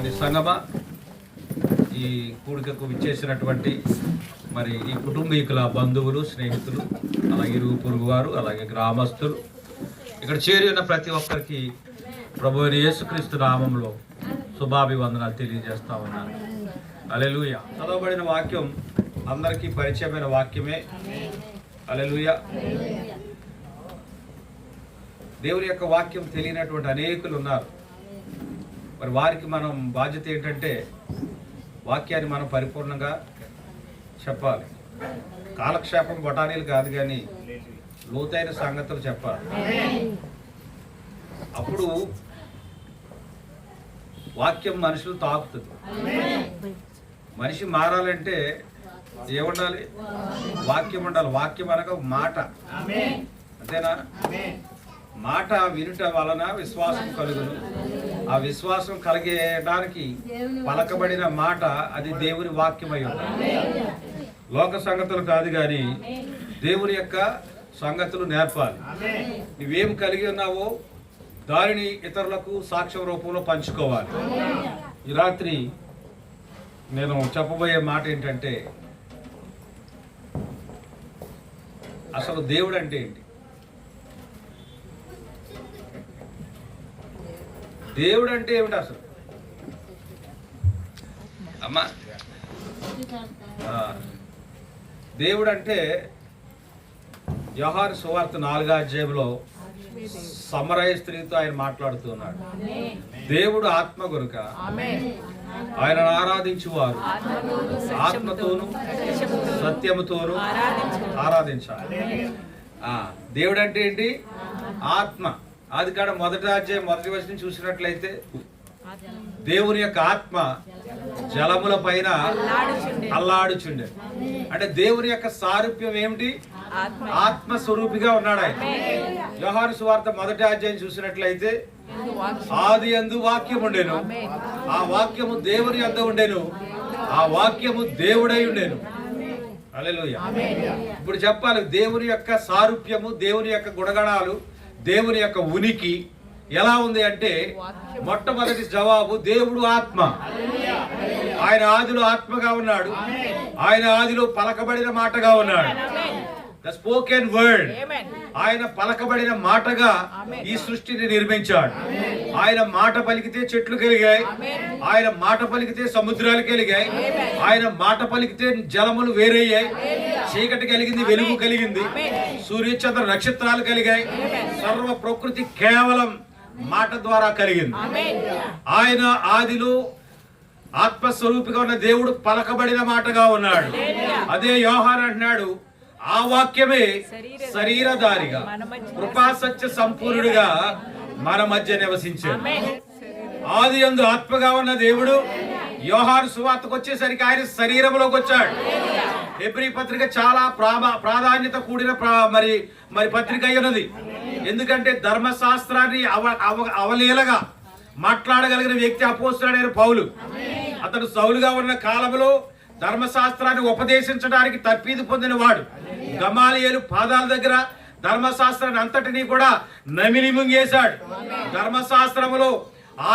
ప్రియ సంగమా, ఈ కూడికకు విచ్చేసినటువంటి మరి ఈ కుటుంబీకుల బంధువులు, స్నేహితులు, అలాగే ఇరుగు పొరుగు వారు, అలాగే గ్రామస్తులు, ఇక్కడ చేరి ఉన్న ప్రతి ఒక్కరికి ప్రభు యేసుక్రీస్తు నామంలో శుభాభివందనాలు తెలియజేస్తా ఉన్నాను. హల్లెలూయా. చదవబడిన వాక్యం అందరికీ పరిచయమైన వాక్యమే. హల్లెలూయా. దేవుని యొక్క వాక్యం తెలియనటువంటి అనేకులు ఉన్నారు. మరి వారికి మనం బాధ్యత ఏంటంటే వాక్యాన్ని మనం పరిపూర్ణంగా చెప్పాలి. కాలక్షేపం బఠానీలు కాదు, కానీ లోతైన సంగతులు చెప్పాలి. అప్పుడు వాక్యం మనుషులు తాకుతుంది. మనిషి మారాలంటే ఏముండాలి? వాక్యం ఉండాలి. వాక్యం అనగా మాట, అంతేనా? మాట వినుట వలన విశ్వాసం కలుగును. ఆ విశ్వాసం కలిగేయడానికి పలకబడిన మాట అది దేవుని వాక్యమై ఉంది. లోక సంగతులు కాదు, కానీ దేవుని యొక్క సంగతులు నేర్పాలి. నువ్వేం కలిగి ఉన్నావో దానిని ఇతరులకు సాక్ష్యం రూపంలో పంచుకోవాలి. ఈ రాత్రి నేను చెప్పబోయే మాట ఏంటంటే, అసలు దేవుడు అంటే ఏంటి? దేవుడు అంటే ఏమిటి అసలు? అమ్మా, దేవుడు అంటే యోహాను సువార్త 4వ అధ్యాయంలో సమరయ స్త్రీతో ఆయన మాట్లాడుతున్నాడు. దేవుడు ఆత్మ గనుక ఆయనను ఆరాధించువారు ఆత్మతోను సత్యముతోను ఆరాధించాలి. దేవుడు అంటే ఏంటి? ఆత్మ. అది కాడ 1వ అధ్యాయం 1వ వచనం చూసినట్లయితే దేవుని యొక్క ఆత్మ జలముల పైన అల్లాడుచుండే. అంటే దేవుని యొక్క సారూప్యం ఏమిటి? ఆత్మ స్వరూపిగా ఉన్నాడు ఆయన. యోహాను సువార్త 1వ అధ్యాయం చూసినట్లయితే ఆది యందు వాక్యం ఉండెను, ఆ వాక్యము దేవుని యందు ఉండెను, ఆ వాక్యము దేవుడై ఉండెను. హల్లెలూయా. ఇప్పుడు చెప్పాలి, దేవుని యొక్క సారూప్యము, దేవుని యొక్క గుణగణాలు, దేవుని యొక్క ఉనికి ఎలా ఉంది అంటే, మొట్టమొదటి జవాబు దేవుడు ఆత్మ. ఆయన ఆదిలో ఆత్మగా ఉన్నాడు. ఆయన ఆదిలో పలకబడిన మాటగా ఉన్నాడు. The spoken word. ఆయన పలకబడిన మాటగా ఈ సృష్టిని నిర్మించాడు. ఆయన మాట పలికితే చెట్లు కలిగాయి, ఆయన మాట పలికితే సముద్రాలు కలిగాయి, ఆయన మాట పలికితే జలములు వేరయ్యాయి, చీకటి కలిగింది, వెలుగు కలిగింది, సూర్యచంద్ర నక్షత్రాలు కలిగాయి. సర్వ ప్రకృతి కేవలం మాట ద్వారా కలిగింది. ఆయన ఆదిలో ఆత్మస్వరూపిగా ఉన్న దేవుడు పలకబడిన మాటగా ఉన్నాడు. అదే యోహాను అంటున్నాడు, ఆ వాక్యమే శరీరధారిగా కృపా సత్య సంపూర్ణుడిగా మన మధ్య నివసించాడు. ఆది యందు ఆత్మగా ఉన్న దేవుడు యోహాను సువార్తకు వచ్చేసరికి ఆయన శరీరంలోకి వచ్చాడు. హెబ్రీ పత్రిక చాలా ప్రాధాన్యత కూడిన మరి పత్రిక అయ్యున్నది. ఎందుకంటే ధర్మశాస్త్రాన్ని అవలీలగా మాట్లాడగలిగిన వ్యక్తి అపోస్తలుడైన పౌలు. అతడు సౌలుగా ఉన్న కాలంలో ధర్మశాస్త్రాన్ని ఉపదేశించడానికి తర్ఫీదు పొందిన వాడు. గమాలియేలు పాదాల దగ్గర ధర్మశాస్త్రాన్ని అంతటినీ కూడా నమిలి ముంగేశాడు. ధర్మశాస్త్రములో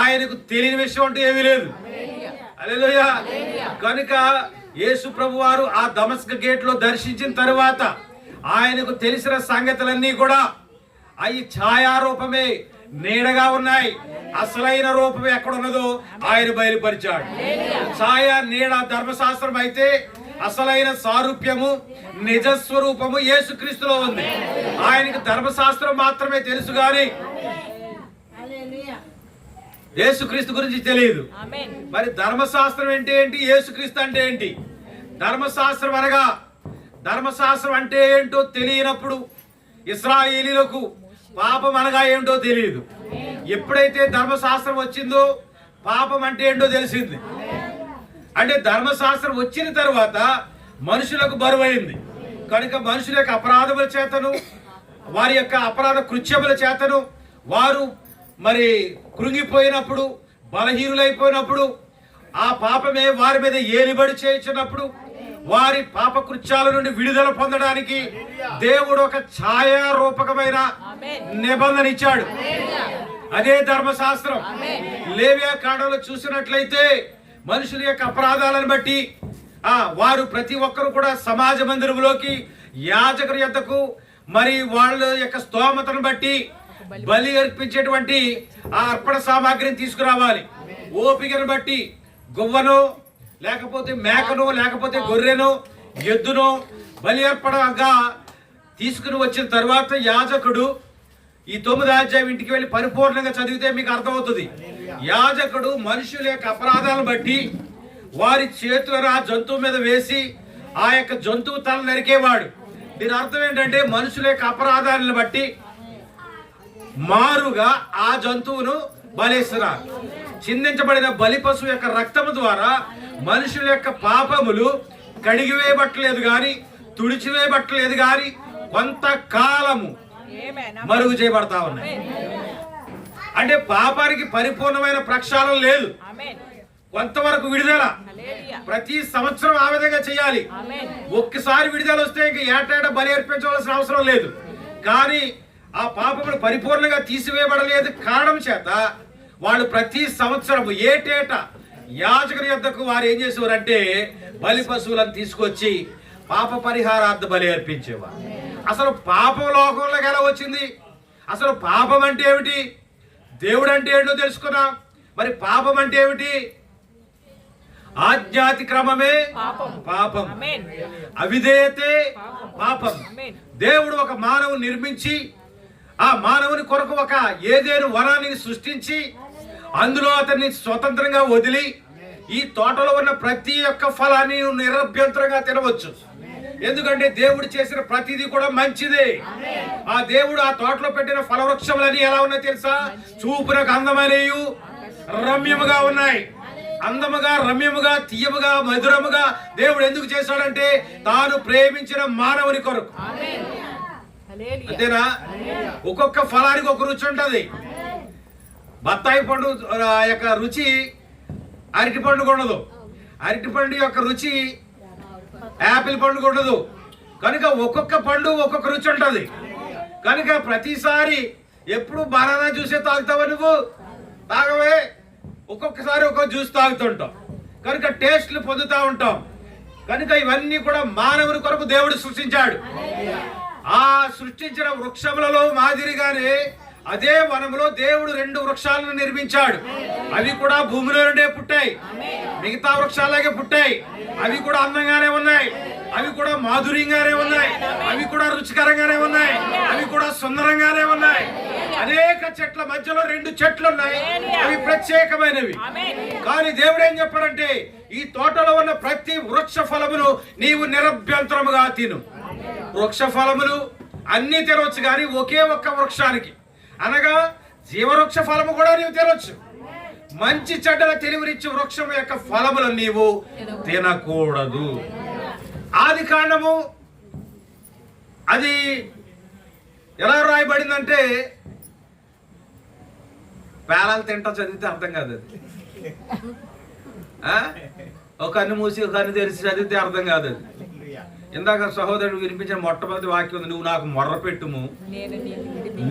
ఆయనకు తెలియని విషయం అంటూ ఏమీ లేదు. హల్లెలూయా. కనుక యేసు ప్రభు వారు ఆ దమస్క గేట్ లో దర్శించిన తరువాత ఆయనకు తెలిసిన సంగతులన్నీ కూడా అవి ఛాయారూపమే, నీడగా ఉన్నాయి. అసలైన రూపం ఎక్కడున్నదో ఆయన బయలుపరిచాడు. ఛాయా నీడ ధర్మశాస్త్రం అయితే అసలైన సారూప్యము, నిజస్వరూపము యేసుక్రీస్తులో ఉంది. ఆయనకు ధర్మశాస్త్రం మాత్రమే తెలుసు, కానీ యేసుక్రీస్తు గురించి తెలియదు. మరి ధర్మశాస్త్రం అంటే ఏంటి, యేసుక్రీస్తు అంటే ఏంటి? ధర్మశాస్త్రం అనగా, ధర్మశాస్త్రం అంటే ఏంటో తెలియనప్పుడు ఇశ్రాయేలీయులకు పాపం అనగా ఏంటో తెలియదు. ఎప్పుడైతే ధర్మశాస్త్రం వచ్చిందో పాపం అంటే ఏంటో తెలిసింది. అంటే ధర్మశాస్త్రం వచ్చిన తర్వాత మనుషులకు బరువైంది. కనుక మనుషుల యొక్క అపరాధముల చేతను, వారి యొక్క అపరాధ కృత్యముల చేతను వారు మరి కృంగిపోయినప్పుడు, బలహీనులైపోయినప్పుడు, ఆ పాపమే వారి మీద ఏలిబడి చేయించినప్పుడు, వారి పాపకృత్యాల నుండి విడుదల పొందడానికి దేవుడు ఒక ఛాయారూపకమైన నిబంధన ఇచ్చాడు. అదే ధర్మశాస్త్రం. లేవియా కాండంలో చూసినట్లయితే మనుషుల యొక్క అపరాధాలను బట్టి వారు ప్రతి ఒక్కరు కూడా సమాజ మందిరంలోకి యాజకుని యొద్దకు మరి వాళ్ళ యొక్క స్తోమతను బట్టి బలి అర్పించేటువంటి ఆ అర్పణ సామాగ్రిని తీసుకురావాలి. ఓపికను బట్టి గువ్వను లేకపోతే మేకను లేకపోతే గొర్రెను ఎద్దును బలి అర్పణగా తీసుకుని వచ్చిన తర్వాత యాజకుడు ఈ 9వ అధ్యాయం ఇంటికి వెళ్ళి పరిపూర్ణంగా చదివితే మీకు అర్థమవుతుంది. యాజకుడు మనుషుల యొక్క అపరాధాలను బట్టి వారి చేతులను ఆ జంతువు మీద వేసి ఆ యొక్క జంతువు తల నరికేవాడు. దీని అర్థం ఏంటంటే మనుషుల యొక్క అపరాధాలను బట్టి మారుగా ఆ జంతువును బలిస్తున్నారు. చిందించబడిన బలి పశువు యొక్క రక్తము ద్వారా మనుషుల యొక్క పాపములు కడిగివేయబట్టలేదు గాని తుడిచివేయబట్టలేదు గాని కొంతకాలము మరుగు చేయబడతా ఉన్నాయి. అంటే పాపానికి పరిపూర్ణమైన ప్రక్షాళన లేదు, కొంతవరకు విడుదల. ప్రతి సంవత్సరం ఆ విధంగా చేయాలి. ఒక్కసారి విడుదల వస్తే ఇంక ఏటేటా బలి అర్పించవలసిన అవసరం లేదు. కానీ ఆ పాపములు పరిపూర్ణంగా తీసివేయబడలేదు కారణం చేత వాళ్ళు ప్రతి సంవత్సరం ఏటేటా యాజకుని యొద్దకు వారు ఏం చేసేవారంటే బలి పశువులను తీసుకొచ్చి పాప పరిహారార్థ బలి అర్పించేవారు. అసలు పాపం లోకంలోకి ఎలా వచ్చింది? అసలు పాపం అంటే ఏమిటి? దేవుడు అంటే ఏంటో తెలుసుకున్నాం. మరి పాపం అంటే ఏమిటి? ఆజ్ఞాతి క్రమమే పాపం, అవిధేయతే పాపం. దేవుడు ఒక మానవుని నిర్మించి ఆ మానవుని కొరకు ఒక ఏదేను వనాన్ని సృష్టించి అందులో అతన్ని స్వతంత్రంగా వదిలి ఈ తోటలో ఉన్న ప్రతి ఒక్క ఫలాన్ని నిరభ్యంతరంగా తినవచ్చు. ఎందుకంటే దేవుడు చేసిన ప్రతిదీ కూడా మంచిదే. ఆ దేవుడు ఆ తోటలో పెట్టిన ఫలవృక్షములన్నీ ఎలా ఉన్నాయి తెలుసా? చూపునకు అందమైనయు రమ్యముగా ఉన్నాయి. అందముగా రమ్యముగా తీయముగా మధురముగా దేవుడు ఎందుకు చేశాడంటే తాను ప్రేమించిన మానవుని కొరకు. అంతేనా? ఒక్కొక్క ఫలానికి ఒక రుచి ఉంటది. బత్తాయి పండు యొక్క రుచి అరటి పండుగ ఉండదు, అరటి పండు యొక్క రుచి యాపిల్ పండుగ ఉండదు. కనుక ఒక్కొక్క పండు ఒక్కొక్క రుచి ఉంటది. కనుక ప్రతిసారి ఎప్పుడు బనానా జ్యూసే తాగుతావా నువ్వు? తాగవే. ఒక్కొక్కసారి ఒక్కొక్క జ్యూస్ తాగుతుంటాం. కనుక టేస్ట్లు పొందుతూ ఉంటాం. కనుక ఇవన్నీ కూడా మానవుని కొరకు దేవుడు సృష్టించాడు. ఆ సృష్టించిన వృక్షములలో మాదిరిగానే అదే వనములో దేవుడు 2 వృక్షాలను నిర్మించాడు. అవి కూడా భూమిలో నుండే పుట్టాయి, మిగతా వృక్షాలాగే పుట్టాయి. అవి కూడా అందంగానే ఉన్నాయి, అవి కూడా మాధుర్యంగానే ఉన్నాయి, అవి కూడా రుచికరంగానే ఉన్నాయి, అవి కూడా సుందరంగానే ఉన్నాయి. అనేక చెట్ల మధ్యలో 2 చెట్లు ఉన్నాయి, అవి ప్రత్యేకమైనవి. కానీ దేవుడు ఏం చెప్పాడంటే ఈ తోటలో ఉన్న ప్రతి వృక్ష ఫలమును నీవు నిరభ్యంతరముగా తిను. వృక్ష ఫలములు అన్ని తినవచ్చు, కానీ ఒకే ఒక్క వృక్షానికి అనగా జీవవృక్ష ఫలము కూడా నీవు తినొచ్చు. మంచి చెడ్డల తెలివినిచ్చు వృక్షం యొక్క ఫలములు నీవు తినకూడదు. ఆది కాండము అది ఎలా రాయబడిందంటే పేలాలు తింటా చదివితే అర్థం కాదు. అది ఒక కన్ను మూసి ఒక కన్ను తెరిచి చదివితే అర్థం కాదు. అది ఇందాక సహోదరుడు వినిపించిన మొట్టమొదటి వాక్యం ఉంది, నువ్వు నాకు మొర్ర పెట్టుము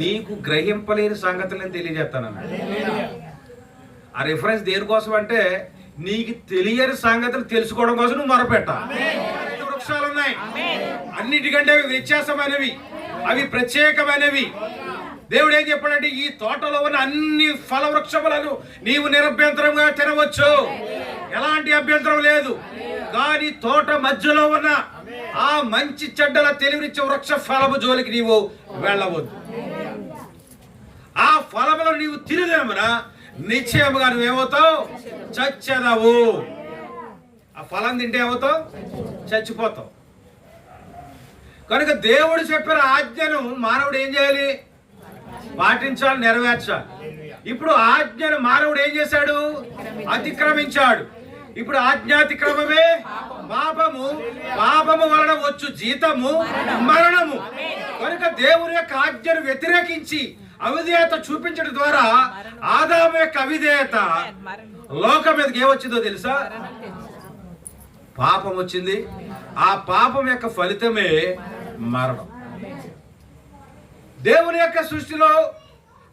నీకు గ్రహింపలేని సంగతులను తెలియజేస్తానన్నా. ఆ రిఫరెన్స్ దేనికోసం అంటే నీకు తెలియని సంగతులు తెలుసుకోవడం కోసం నువ్వు మొరపెట్టాలి. వృక్షాలు ఉన్నాయి, అన్నిటికంటే అవి వ్యత్యాసమైనవి, అవి ప్రత్యేకమైనవి. దేవుడు ఏం చెప్పాడంటే ఈ తోటలో ఉన్న అన్ని ఫల వృక్షములను నీవు నిరభ్యంతరంగా తినవచ్చు, ఎలాంటి అభ్యంతరం లేదు. కానీ తోట మధ్యలో ఉన్న ఆ మంచి చెడ్డల తెలివినిచ్చే వృక్ష ఫలము జోలికి నీవు వెళ్ళవద్దు. ఆ ఫలములను నీవు తినదేమన నిశ్చయముగా నువ్వేమవుతావు? చచ్చెదవు. ఆ ఫలం తింటే ఏమవుతావు? చచ్చిపోతావు. కనుక దేవుడు చెప్పిన ఆజ్ఞను మానవుడు ఏం చేయాలి? పాటించాలి, నెరవేర్చాలి. ఇప్పుడు ఆజ్ఞను మానవుడు ఏం చేశాడు? అతిక్రమించాడు. ఇప్పుడు ఆజ్ఞాతిక్రమమే పాపము, పాపము వలన వచ్చు జీతము మరణము. కనుక దేవుని యొక్క ఆజ్ఞను వ్యతిరేకించి అవిధేయత చూపించడం ద్వారా ఆదాము యొక్క అవిధేయత లోకం మీదకి ఏమొచ్చిందో తెలుసా? పాపం వచ్చింది. ఆ పాపం యొక్క ఫలితమే మరణం. దేవుని యొక్క సృష్టిలో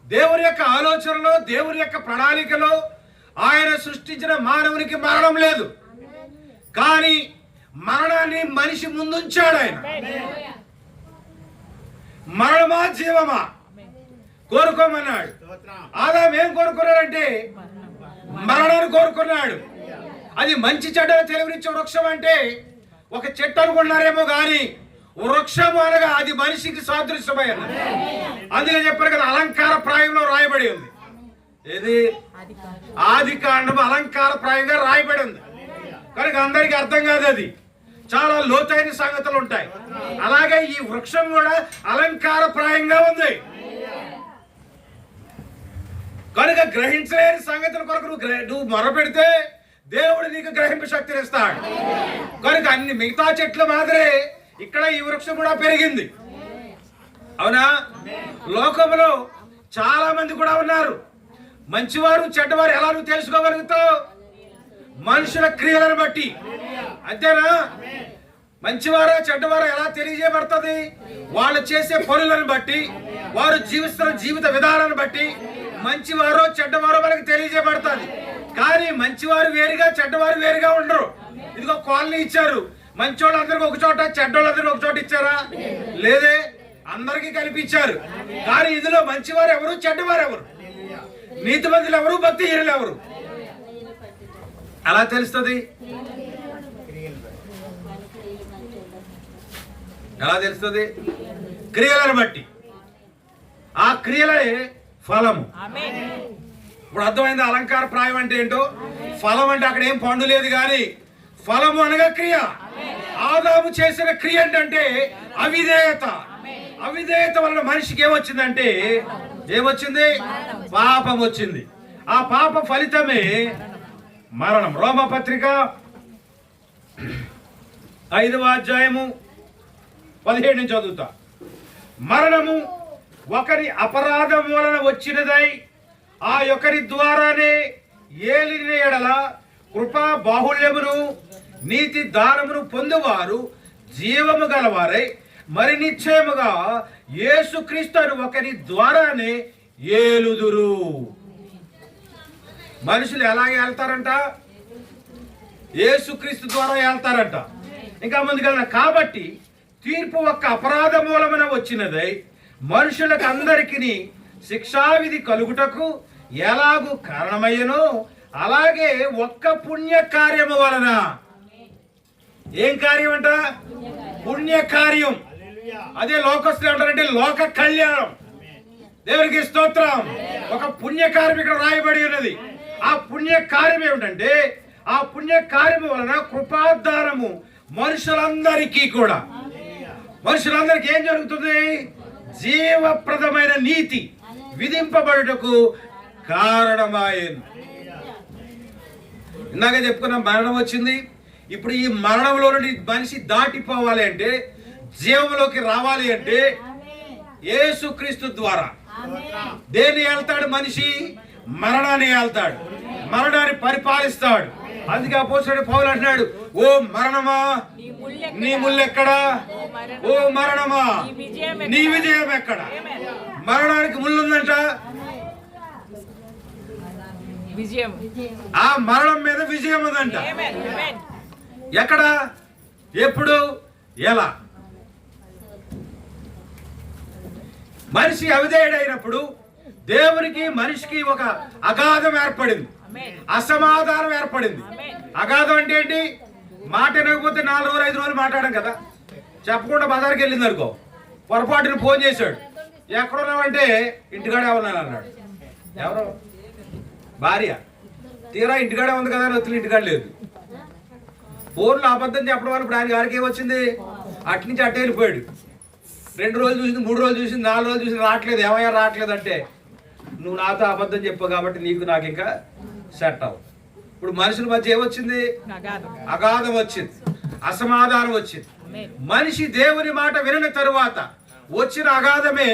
దేవుని యొక్క ఆలోచనలో, దేవుని యొక్క ప్రణాళికలో ఆయన సృష్టించిన మానవునికి మరణం లేదు. కానీ మరణాన్ని మనిషి ముందుంచాడు. ఆయన మరణమా జీవమా కోరుకోమన్నాడు. ఆదాము ఏం కోరుకున్నాడంటే మరణాన్ని కోరుకున్నాడు. అది మంచి చెడ్డలు తెలివినిచ్చే వృక్షం అంటే ఒక చెట్టు అనుకున్నారేమో కానీ వృక్షము అనగా అది మనిషికి సాదృశ్యమైన. అందుకే చెప్పారు కదా, అలంకార ప్రాయంలో రాయబడి ఉంది. ఏది? ఆది కాండం అలంకార ప్రాయంగా రాయబడి ఉంది. కనుక అందరికీ అర్థం కాదు, అది చాలా లోతైన సంగతులు ఉంటాయి. అలాగే ఈ వృక్షం కూడా అలంకార ప్రాయంగా ఉంది. కనుక గ్రహించలేని సంగతుల కొరకు నువ్వు మొరపెడితే దేవుడు నీకు గ్రహింపు శక్తిని ఇస్తాడు. కనుక అన్ని మిగతా చెట్ల మాదిరే ఇక్కడ ఈ వృక్షం కూడా పెరిగింది. అవునా? లోకంలో చాలా మంది కూడా ఉన్నారు. మంచివారు చెడ్డవారు ఎలా నువ్వు తెలుసుకోగలుగుతావు? మనుషుల క్రియలను బట్టి. అంతేనా? మంచివారా చెడ్డవారా ఎలా తెలియజేయబడుతుంది? వాళ్ళు చేసే పనులను బట్టి, వారు జీవిస్తున్న జీవిత విధానాన్ని బట్టి మంచివారో చెడ్డవారో మనకు తెలియజేయబడుతుంది. కానీ మంచివారు వేరుగా చెడ్డవారు వేరుగా ఉండరు. ఇదిగో కాలనీ ఇచ్చారు, మంచోళ్ళందరికీ ఒక చోట, చెడ్డోళ్ళందరికీ ఒక చోట ఇచ్చారా? లేదే, అందరికీ కల్పించారు. కానీ ఇందులో మంచివారు ఎవరు, చెడ్డవారు ఎవరు, నీతిమంతులు ఎవరు, భక్తిహీనులు ఎవరు? అలా తెలుస్తుంది. ఎలా తెలుస్తుంది? క్రియలను బట్టి. ఆ క్రియలే ఫలము. ఇప్పుడు అర్థమైంది అలంకార ప్రాయం అంటే ఏంటో. ఫలం అంటే అక్కడ ఏం పండు లేదు, కానీ ఫలము అనగా క్రియ. ఆదాము చేసిన క్రియ ఏంటంటే అవిధేయత. అవిధేయత వలన మనిషికి ఏమొచ్చిందంటే, ఏమొచ్చింది? పాపం వచ్చింది. ఆ పాప ఫలితమే మరణం. రోమపత్రిక 5వ అధ్యాయము 17 నుంచి చదువుతా. మరణము ఒకరి అపరాధం వలన వచ్చినదై ఆ ఒకరి ద్వారానే ఏలిన ఎడల కృపా బాహుళ్యమును నీతి దానమును పొందువారు జీవము గలవారై మరి నిశ్చయముగా యేసుక్రీస్తును ఒకరి ద్వారానే ఏలుదురు. మనుషులు ఎలాగే వెళ్తారంట? యేసుక్రీస్తు ద్వారా వెళ్తారంట. ఇంకా ముందుకెళ్ళిన కాబట్టి తీర్పు ఒక్క అపరాధ మూలమున వచ్చినదై మనుషులకు అందరికీ శిక్షావిధి కలుగుటకు ఎలాగూ కారణమయ్యనో అలాగే ఒక్క పుణ్య కార్యము వలన. ఏం కార్యం అంట? పుణ్య కార్యం. అదే లోకస్తులు అంటారంటే లోక కళ్యాణం. దేవునికి స్తోత్రం. ఒక పుణ్య కార్యం ఇక్కడ రాయబడి ఉన్నది. ఆ పుణ్య కార్యం ఏమిటంటే, ఆ పుణ్య కార్యము వలన కృపాదానము మనుషులందరికీ కూడా, మనుషులందరికీ ఏం జరుగుతుంది? జీవప్రదమైన నీతి విధింపబడుటకు కారణమాయను. ఇందాక చెప్పుకున్న మరణం వచ్చింది. ఇప్పుడు ఈ మరణంలో నుండి మనిషి దాటిపోవాలి అంటే, జీవంలోకి రావాలి అంటే యేసుక్రీస్తు ద్వారా. దేన్ని వెళ్తాడు మనిషి? మరణాన్ని వెళ్తాడు, మరణాన్ని పరిపాలిస్తాడు. అందుకే అపోస్తలుడు పౌలు అంటున్నాడు, ఓ మరణమా నీ ముల్లెక్కడా? ఓ మరణమా నీ విజయం ఎక్కడ? మరణానికి ముళ్ళుందంట. ఆ మరణం మీద విజయం ఉందంట. ఎక్కడ, ఎప్పుడు, ఎలా? మనిషి అవిధేయుడైనప్పుడు దేవునికి మనిషికి ఒక అగాధం ఏర్పడింది, అసమాధానం ఏర్పడింది. అగాధం అంటే ఏంటి? మాట వినకపోతే 4 రోజులు 5 రోజులు మాట్లాడడం కదా. చెప్పకుండా బజార్కి వెళ్ళింది అనుకో, పొరపాటుని ఫోన్ చేశాడు, ఎక్కడున్నావంటే ఇంటికాడే ఉన్నాను అన్నాడు. ఎవరు? భార్య. తీరా ఇంటికాడే ఉంది కదా అని వచ్చి ఇంటికాడ లేదు. ఫోన్లో అబద్ధం చెప్పడం వల్ల ఇప్పుడు ఆయన గారికి ఏమొచ్చింది? అట్నుంచి అట్టే వెళ్ళిపోయాడు. 2 రోజులు చూసింది, 3 రోజులు చూసింది, 4 రోజులు చూసింది, రావట్లేదు. ఏమయ్యా రావట్లేదు అంటే, నువ్వు నాతో అబద్ధం చెప్పావు కాబట్టి నీకు నాకు ఇంకా సెట్ అవ్వు. ఇప్పుడు మనుషుల మధ్య ఏమొచ్చింది? అగాధం వచ్చింది, అసమాధానం వచ్చింది. మనిషి దేవుని మాట వినని తరువాత వచ్చిన అగాధమే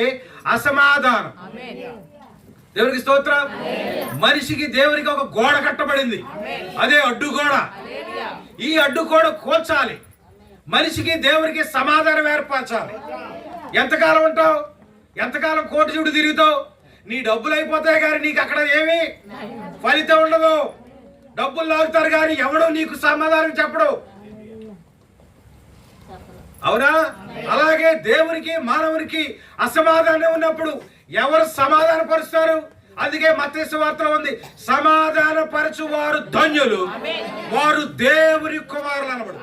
అసమాధానం. దేవునికి స్తోత్రం. మనిషికి దేవునికి ఒక గోడ కట్టబడింది, అదే అడ్డుగోడ. ఈ అడ్డుగోడ కూల్చాలి, మనిషికి దేవునికి సమాధానం ఏర్పరచాలి. ఎంతకాలం ఉంటావు? ఎంతకాలం కోటి చుట్టూ తిరుగుతావు? నీ డబ్బులు అయిపోతాయి కానీ నీకు అక్కడ ఏమి ఫలితం ఉండదు. డబ్బులు లాగుతారు కానీ ఎవడు నీకు సమాధానం చెప్పడు. అవునా? అలాగే దేవునికి మానవునికి అసమాధానం ఉన్నప్పుడు ఎవరు సమాధాన పరుస్తారు? అందుకే మత్తయి సువార్తలో ఉంది, సమాధాన పరచు వారు ధన్యులు, వారు దేవుని కుమారులు అనబడు.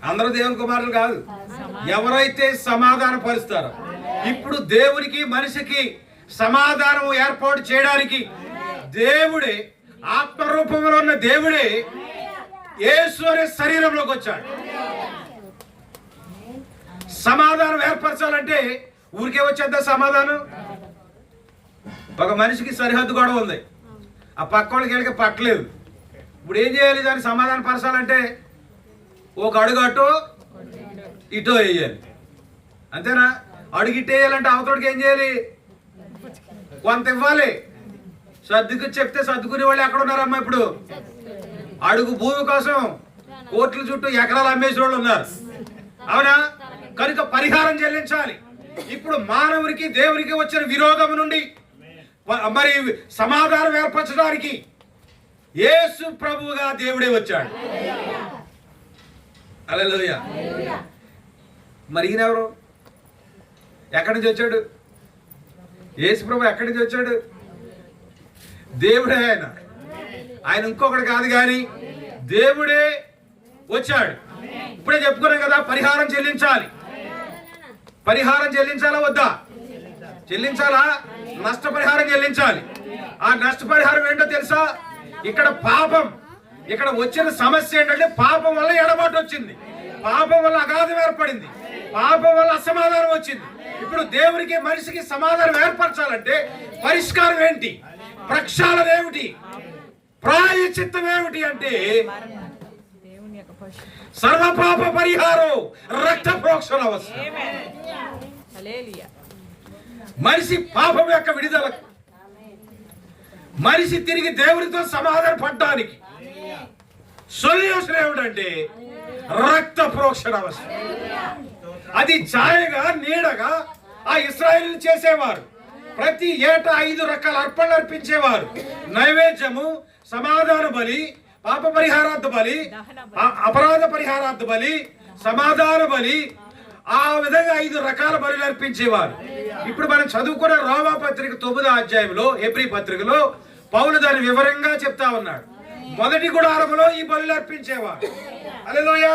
అందరూ దేవుని కుమారులు కాదు, ఎవరైతే సమాధాన పరుస్తారో. ఇప్పుడు దేవునికి మనిషికి సమాధానం ఏర్పాటు చేయడానికి దేవుడే, ఆత్మరూపంలో ఉన్న దేవుడే యేసు అనే శరీరంలోకి వచ్చాడు. సమాధానం ఏర్పరచాలంటే ఊరికే వచ్చేద్దా సమాధానం? ఒక మనిషికి సరిహద్దు గొడవ ఉంది, ఆ పక్క వాళ్ళకి వెళ్ళక పట్టలేదు. ఇప్పుడు ఏం చేయాలి? దాన్ని సమాధానం పరచాలంటే ఒక అడుగు అటో ఇటో వేయాలి, అంతేనా? అడుగు ఇటు వేయాలంటే అవతోడికి ఏం చేయాలి? కొంత ఇవ్వాలి. సర్దుకు చెప్తే సర్దుకునే వాళ్ళు ఎక్కడ ఉన్నారమ్మా? ఇప్పుడు అడుగు భూమి కోసం కోట్ల చుట్టూ ఎకరాలు అమ్మేసిన వాళ్ళు ఉన్నారు. అవునా? కనుక పరిహారం చెల్లించాలి. ఇప్పుడు మానవునికి దేవునికి వచ్చిన విరోధం నుండి మరి సమాధానం ఏర్పరచడానికి యేసు ప్రభువుగా దేవుడే వచ్చాడు. హల్లెలూయా. మరి ఈయన ఎవరు? ఎక్కడి నుంచి వచ్చాడు? యేసు ప్రభు ఎక్కడి నుంచి వచ్చాడు? దేవుడే ఆయన. ఆయన ఇంకొకటి కాదు కానీ దేవుడే వచ్చాడు. ఇప్పుడే చెప్పుకున్నాం కదా, పరిహారం చెల్లించాలి. పరిహారం చెల్లించాలా వద్దా? చెల్లించాలా? నష్టపరిహారం చెల్లించాలి. ఆ నష్టపరిహారం ఏంటో తెలుసా? ఇక్కడ పాపం, ఇక్కడ వచ్చిన సమస్య ఏంటంటే పాపం వల్ల ఎడబాటు వచ్చింది, పాపం వల్ల అగాధం ఏర్పడింది, పాపం వల్ల అసమాధానం వచ్చింది. ఇప్పుడు దేవునికి మనిషికి సమాధానం ఏర్పరచాలంటే పరిష్కారం ఏంటి? ప్రక్షాళన ఏమిటి? ప్రాయశ్చిత్తం ఏమిటి అంటే సర్వపాప పరిహారం, రక్త ప్రోక్షణ అవసరం. మనిషి పాపం యొక్క విడుదల, మనిషి తిరిగి దేవునితో సమాధాన పడడానికి సొల్యూషన్ ఏమిటంటే రక్త ప్రోక్షణ అవసరం. అది ఛాయగా నీడగా ఆ ఇశ్రాయేలు చేసేవారు. ప్రతి ఏటా 5 రకాల అర్పణలు అర్పించేవారు. నైవేద్యము, సమాధాన బలి, పాప పరిహారార్థ బలి, అపరాధ పరిహారార్థ బలి, సమాధాన బలి, ఆ విధంగా 5 రకాల బలులు అర్పించేవారు. ఇప్పుడు మనం చదువుకున్న రోమా పత్రిక 9వ అధ్యాయంలో, హెబ్రీ పత్రికలో పౌలు దాని వివరంగా చెప్తా ఉన్నాడు. మొదటి గుడారములో ఈ బలులు అర్పించేవారు. హల్లెలూయా.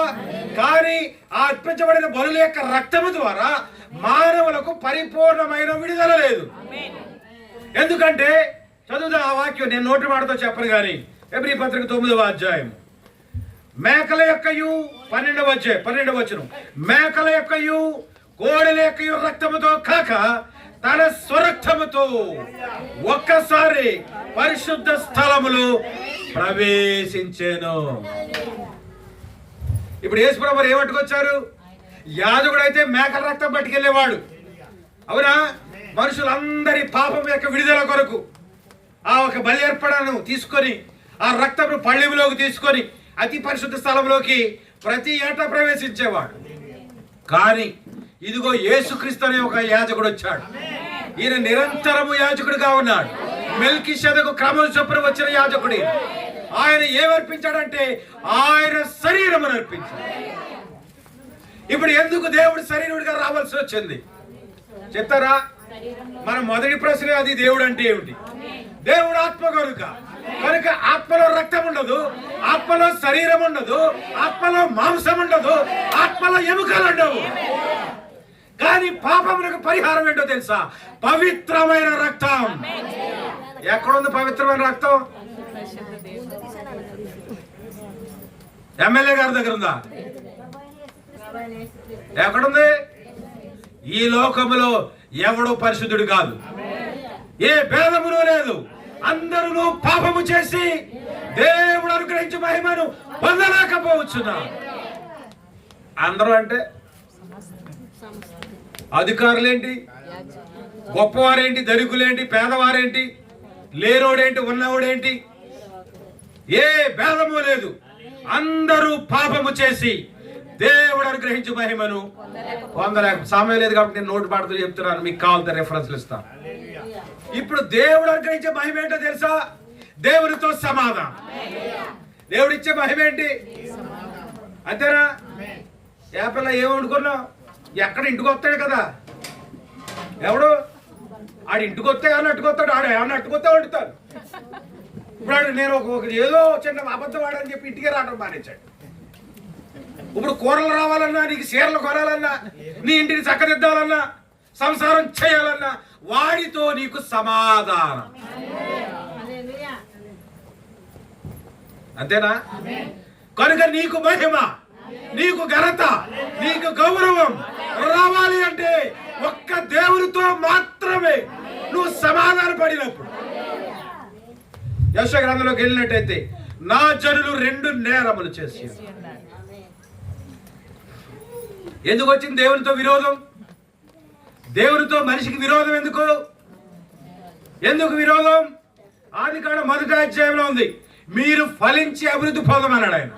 కానీ ఆ అర్పించబడిన బలుల యొక్క రక్తము ద్వారా మానవులకు పరిపూర్ణమైన విడుదల లేదు. ఎందుకంటే చదువుదా ఆ వాక్యం, నేను నోటి మాటతో చెప్పను కానీ హెబ్రీ పత్రిక 9వ అధ్యాయం మేకల యొక్కయు 12వ వచనం, మేకల యొక్కయు కోడెల యొక్కయు రక్తముతో కాక తన స్వరక్తముతో ఒక్కసారి పరిశుద్ధ స్థలములో ప్రవేశించెను. ఇప్పుడు యేసు ప్రభువు ఏమట్టుకొచ్చారు? యాజకుడు అయితే మేకల రక్తం పట్టుకెళ్లేవాడు. అవునా? మనుషులందరి పాపం యొక్క విడుదల కొరకు ఆ ఒక బలి అర్పణను తీసుకొని ఆ రక్తము పళ్ళెంలోకి తీసుకొని అతి పరిశుద్ధ స్థలంలోకి ప్రతి ఏటా ప్రవేశించేవాడు. కానీ ఇదిగో యేసుక్రీస్తు అనే ఒక యాజకుడు వచ్చాడు. ఈయన నిరంతరము యాజకుడిగా ఉన్నాడు. మెల్కీషెదకు క్రమం చొప్పున వచ్చిన యాజకుడు. ఆయన ఏమర్పించాడంటే ఆయన శరీరమును అర్పించాడు. ఇప్పుడు ఎందుకు దేవుడు శరీరుడిగా రావాల్సి వచ్చింది చెప్తారా? మన మొదటి ప్రశ్న అది. దేవుడు అంటే ఏమిటి? దేవుడు ఆత్మ కనుక, కనుక ఆత్మలో రక్తం ఉండదు, ఆత్మలో శరీరం ఉండదు, ఆత్మలో మాంసం ఉండదు, ఆత్మలో ఎముకలు ఉండవు. కానీ పాపములకు పరిహారం ఏంటో తెలుసా? పవిత్రమైన రక్తం. ఎక్కడుంది పవిత్రమైన రక్తం? ఎమ్మెల్యే గారి దగ్గర ఉందా? ఎక్కడుంది? ఈ లోకములో ఎవడు పరిశుద్ధుడు కాదు, ఏ భేదమును లేదు. అందరూ పాపము చేసి దేవుడు అనుగ్రహించే మహిమను పొందలేకపోవచ్చున్నారు. అందరూ అంటే అధికారులేంటి, గొప్పవారేంటి, ధనికులేంటి, పేదవారేంటి, లేనోడేంటి, ఉన్నవాడేంటి, ఏ భేదము లేదు. అందరూ పాపము చేసి దేవుడు అనుగ్రహించు మహిమను పొందలేక. సమయం లేదు కాబట్టి నేను నోటు పాడుతూ చెప్తున్నాను, మీకు కావాలంటే రెఫరెన్స్లు ఇస్తాను. ఇప్పుడు దేవుడు అనుగ్రహించే మహిమ ఏంటో తెలుసా? దేవునితో సమాధానం. దేవుడు ఇచ్చే మహిమ ఏంటి? అంతేనా? యాపిల్ల ఏమనుకున్నావు? ఎక్కడ ఇంటికి వస్తాడు కదా, ఎవడు ఆడు ఇంటికి వస్తే ఏమన్నా అట్టుకొస్తాడు, ఆడు ఏమన్నా అట్టుకొస్తే వండుతాడు. ఇప్పుడు ఆడు నేను ఒక ఏదో చిన్న అబద్ధం వాడని చెప్పి ఇంటికి రావడం మానేశాడు. ఇప్పుడు కూరలు రావాలన్నా, నీకు చీరలు కొనాలన్నా, నీ ఇంటిని చక్కదిద్దాలన్నా, సంసారం చేయాలన్నా వాడితో నీకు సమాధానం. అంతేనా? కనుక నీకు మహిమ, నీకు ఘనత, నీకు గౌరవం రావాలి అంటే ఒక్క దేవునితో మాత్రమే నువ్వు సమాధాన పడినప్పుడు. యెషయా గ్రంథంలోకి వెళ్ళినట్టయితే, నా జనులు 2 నేరములు చేసి. ఎందుకు వచ్చింది దేవునితో విరోధం? దేవునితో మనిషికి విరోధం ఎందుకు? ఎందుకు విరోధం? ఆదికాండం 1వ అధ్యాయంలో ఉంది, మీరు ఫలించి అభివృద్ధి పొందమన్నాడు ఆయన.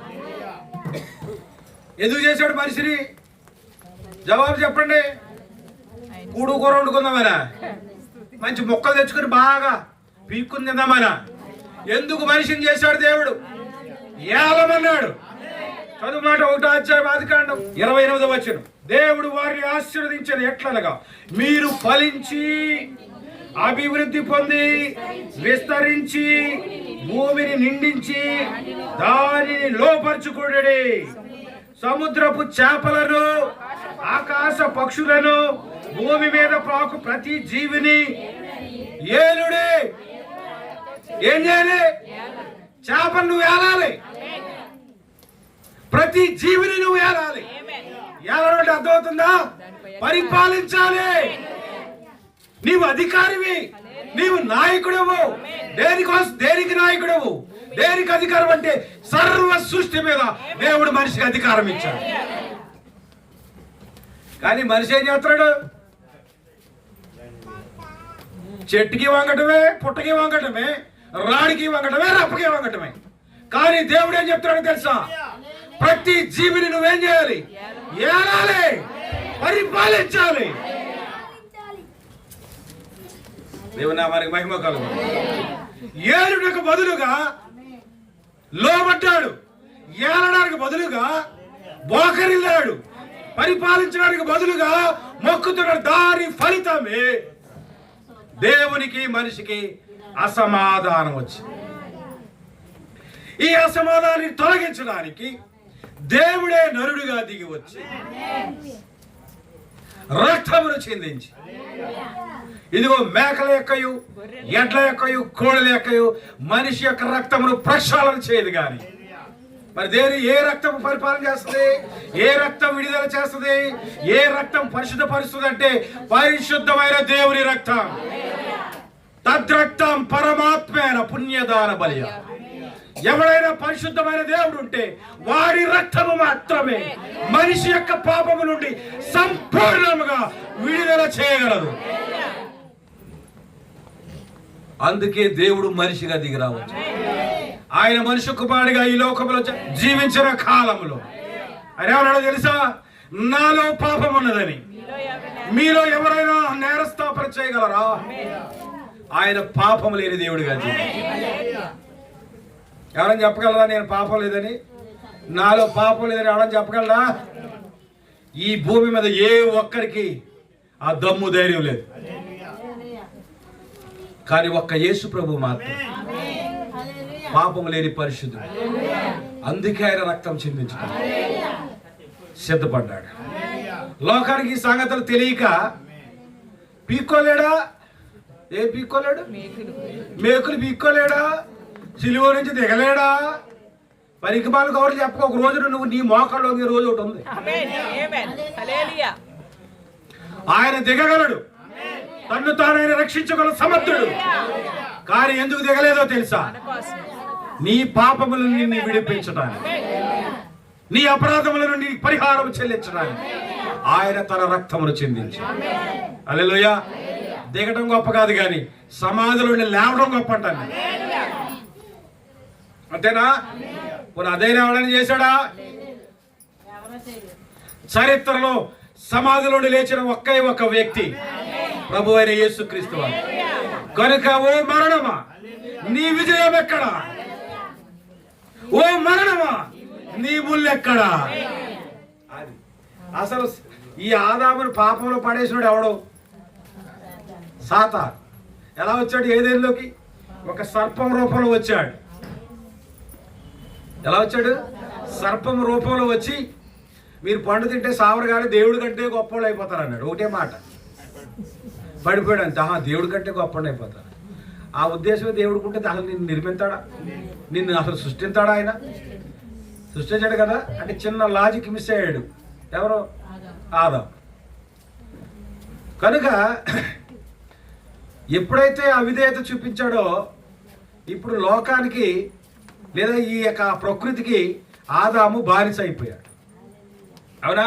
ఎందుకు చేశాడు మనిషిని? జవాబు చెప్పండి. కూడు కూర వండుకుందామనా? మంచి మొక్కలు తెచ్చుకుని బాగా పీక్కుని తిందామనా? ఎందుకు మనిషిని చేశాడు దేవుడు? ఏలమన్నాడు. చదువు మాట 1వ అధ్యాయం ఆదికాండం 28వ వచనం. దేవుడు వారిని ఆశీర్వదించిన ఎట్లనగా, మీరు ఫలించి అభివృద్ధి పొంది విస్తరించి భూమిని నిండించి దానిని లోపరుచుకోండి. సముద్రపు చేపలను, ఆకాశ పక్షులను, భూమి మీద పాకు ప్రతి జీవిని ఏలుడే. ఏం చేయాలి? చేపలు నువ్వు ఏలాలి, ప్రతి జీవిని నువ్వు ఏలాలి. ఏలనంటే అర్థమవుతుందా? పరిపాలించాలి. నీవు అధికారివి, నీవు నాయకుడవు. దేనికి నాయకుడవు? దేనికి అధికారం అంటే సర్వ సృష్టి మీద దేవుడు మనిషికి అధికారం ఇచ్చాడు. కానీ మనిషి ఏం చేస్తున్నాడు? చెట్టుకి వంగటమే, పుట్టకి వంగటమే, రాడికి వంగటమే, రప్పకి వంగటమే. కానీ దేవుడు ఏం చెప్తున్నాడు తెలుసా? ప్రతి జీవిని నువ్వేం చేయాలి? ఏలాలి, పరిపాలించాలి. దేవుని నామానికి మహిమ కలుగు. ఏలునకు బదులుగా లోబడ్డాడు, ఏలడానికి బదులుగా బోకరిల్లాడు, పరిపాలించడానికి బదులుగా మొక్కుతున్న దాని ఫలితమే దేవునికి మనిషికి అసమాధానం వచ్చింది. ఈ అసమాధానాన్ని తొలగించడానికి దేవుడే నరుడుగా దిగి వచ్చి రక్తమును చిందించి, ఇదిగో మేకల యొక్కయు, ఎడ్ల యొక్కయు, కోడల యొక్కయు మనిషి యొక్క రక్తమును ప్రక్షాళన చేయదు. కానీ మరి ఏ రక్తం పరిపాలన చేస్తుంది? ఏ రక్తం విడుదల చేస్తుంది? ఏ రక్తం పరిశుద్ధపరుస్తుంది అంటే పరిశుద్ధమైన దేవుని రక్తం. తద్రక్తం పరమాత్మైన పుణ్యదాన బలియ. ఎవడైనా పరిశుద్ధమైన దేవుడు ఉంటే వాడి రక్తము మాత్రమే మనిషి యొక్క పాపము నుండి సంపూర్ణంగా విడుదల చేయగలదు. అందుకే దేవుడు మనిషిగా దిగి రావచ్చు. ఆయన మనిషి కుమారుడిగా ఈ లోకంలో జీవించిన కాలంలో ఆయన ఏమన్నాడో తెలుసా? నాలో పాపం ఉన్నదని మీలో ఎవరైనా నేరస్థాపన చేయగలరా? ఆయన పాపం లేని దేవుడిగా ఎవరైనా చెప్పగలరా నేను పాపం లేదని? నాలో పాపం లేదని ఎవరైనా చెప్పగలరా? ఈ భూమి మీద ఏ ఒక్కరికి ఆ దమ్ము ధైర్యం లేదు. కానీ ఒక్క యేసు ప్రభు మాత్రం పాపం లేని పరిశుద్ధుడు. అందుకే ఆయన రక్తం చిందించుకున్నాడు, సిద్ధపడ్డాడు. లోకానికి ఈ సంగతులు తెలియక పీక్కోలేడా? ఏం పీక్కోలేడు? మేకులు పీక్కోలేడా? సిలువ నుంచి దిగలేడా? పరికమాలు కవర్ చెప్పక ఒక రోజు నువ్వు నీ మోకాల్లో రోజు ఒకటి ఉంది. ఆయన దిగగలడు, తన్ను తానైనా రక్షించగల సమర్థుడు. కానీ ఎందుకు దిగలేదో తెలుసా? నీ పాపముల నుండి విడిపించడానికి, నీ అపరాధముల నుండి పరిహారం చెల్లించడానికి ఆయన తన రక్తమును చిందించాడు. హల్లెలూయా. దిగడం గొప్ప కాదు, కానీ సమాధిలో లేవడం గొప్ప అంటాను. అంతేనా? అదైనా ఎవడని చేశాడా? చరిత్రలో సమాధిలోని లేచిన ఒకే ఒక వ్యక్తి ప్రభు అయిన యేసుక్రీస్తు వారు. కనుక ఓ మరణమా నీ విజయం ఎక్కడా? ఓ మరణమా నీ ముల్లెక్కడా? అది అసలు ఈ ఆదామును పాపంలో పడేసినాడు ఎవడో? సాతాను. ఎలా వచ్చాడు ఏదేలోకి? ఒక సర్పం రూపంలో వచ్చాడు. ఎలా వచ్చాడు? సర్పం రూపంలో వచ్చి మీరు పండు తింటే సావరు కానీ దేవుడి కంటే గొప్పవాళ్ళు అయిపోతారు అన్నాడు. ఒకటే మాట. పడిపోయాడు అంతే. దేవుడి కంటే గొప్పవాళ్ళు అయిపోతారు. ఆ ఉద్దేశమే దేవుడికి ఉంటే అసలు నిన్ను నిర్మిస్తాడా? నిన్ను అసలు సృష్టించాడా? ఆయన సృష్టించాడు కదా. అంటే చిన్న లాజిక్ మిస్ అయ్యాడు. ఎవరు? ఆదాం. కనుక ఎప్పుడైతే అవిధేయత చూపించాడో ఇప్పుడు లోకానికి లేదా ఈ యొక్క ప్రకృతికి ఆదాము బానిస అయిపోయాడు. అవునా?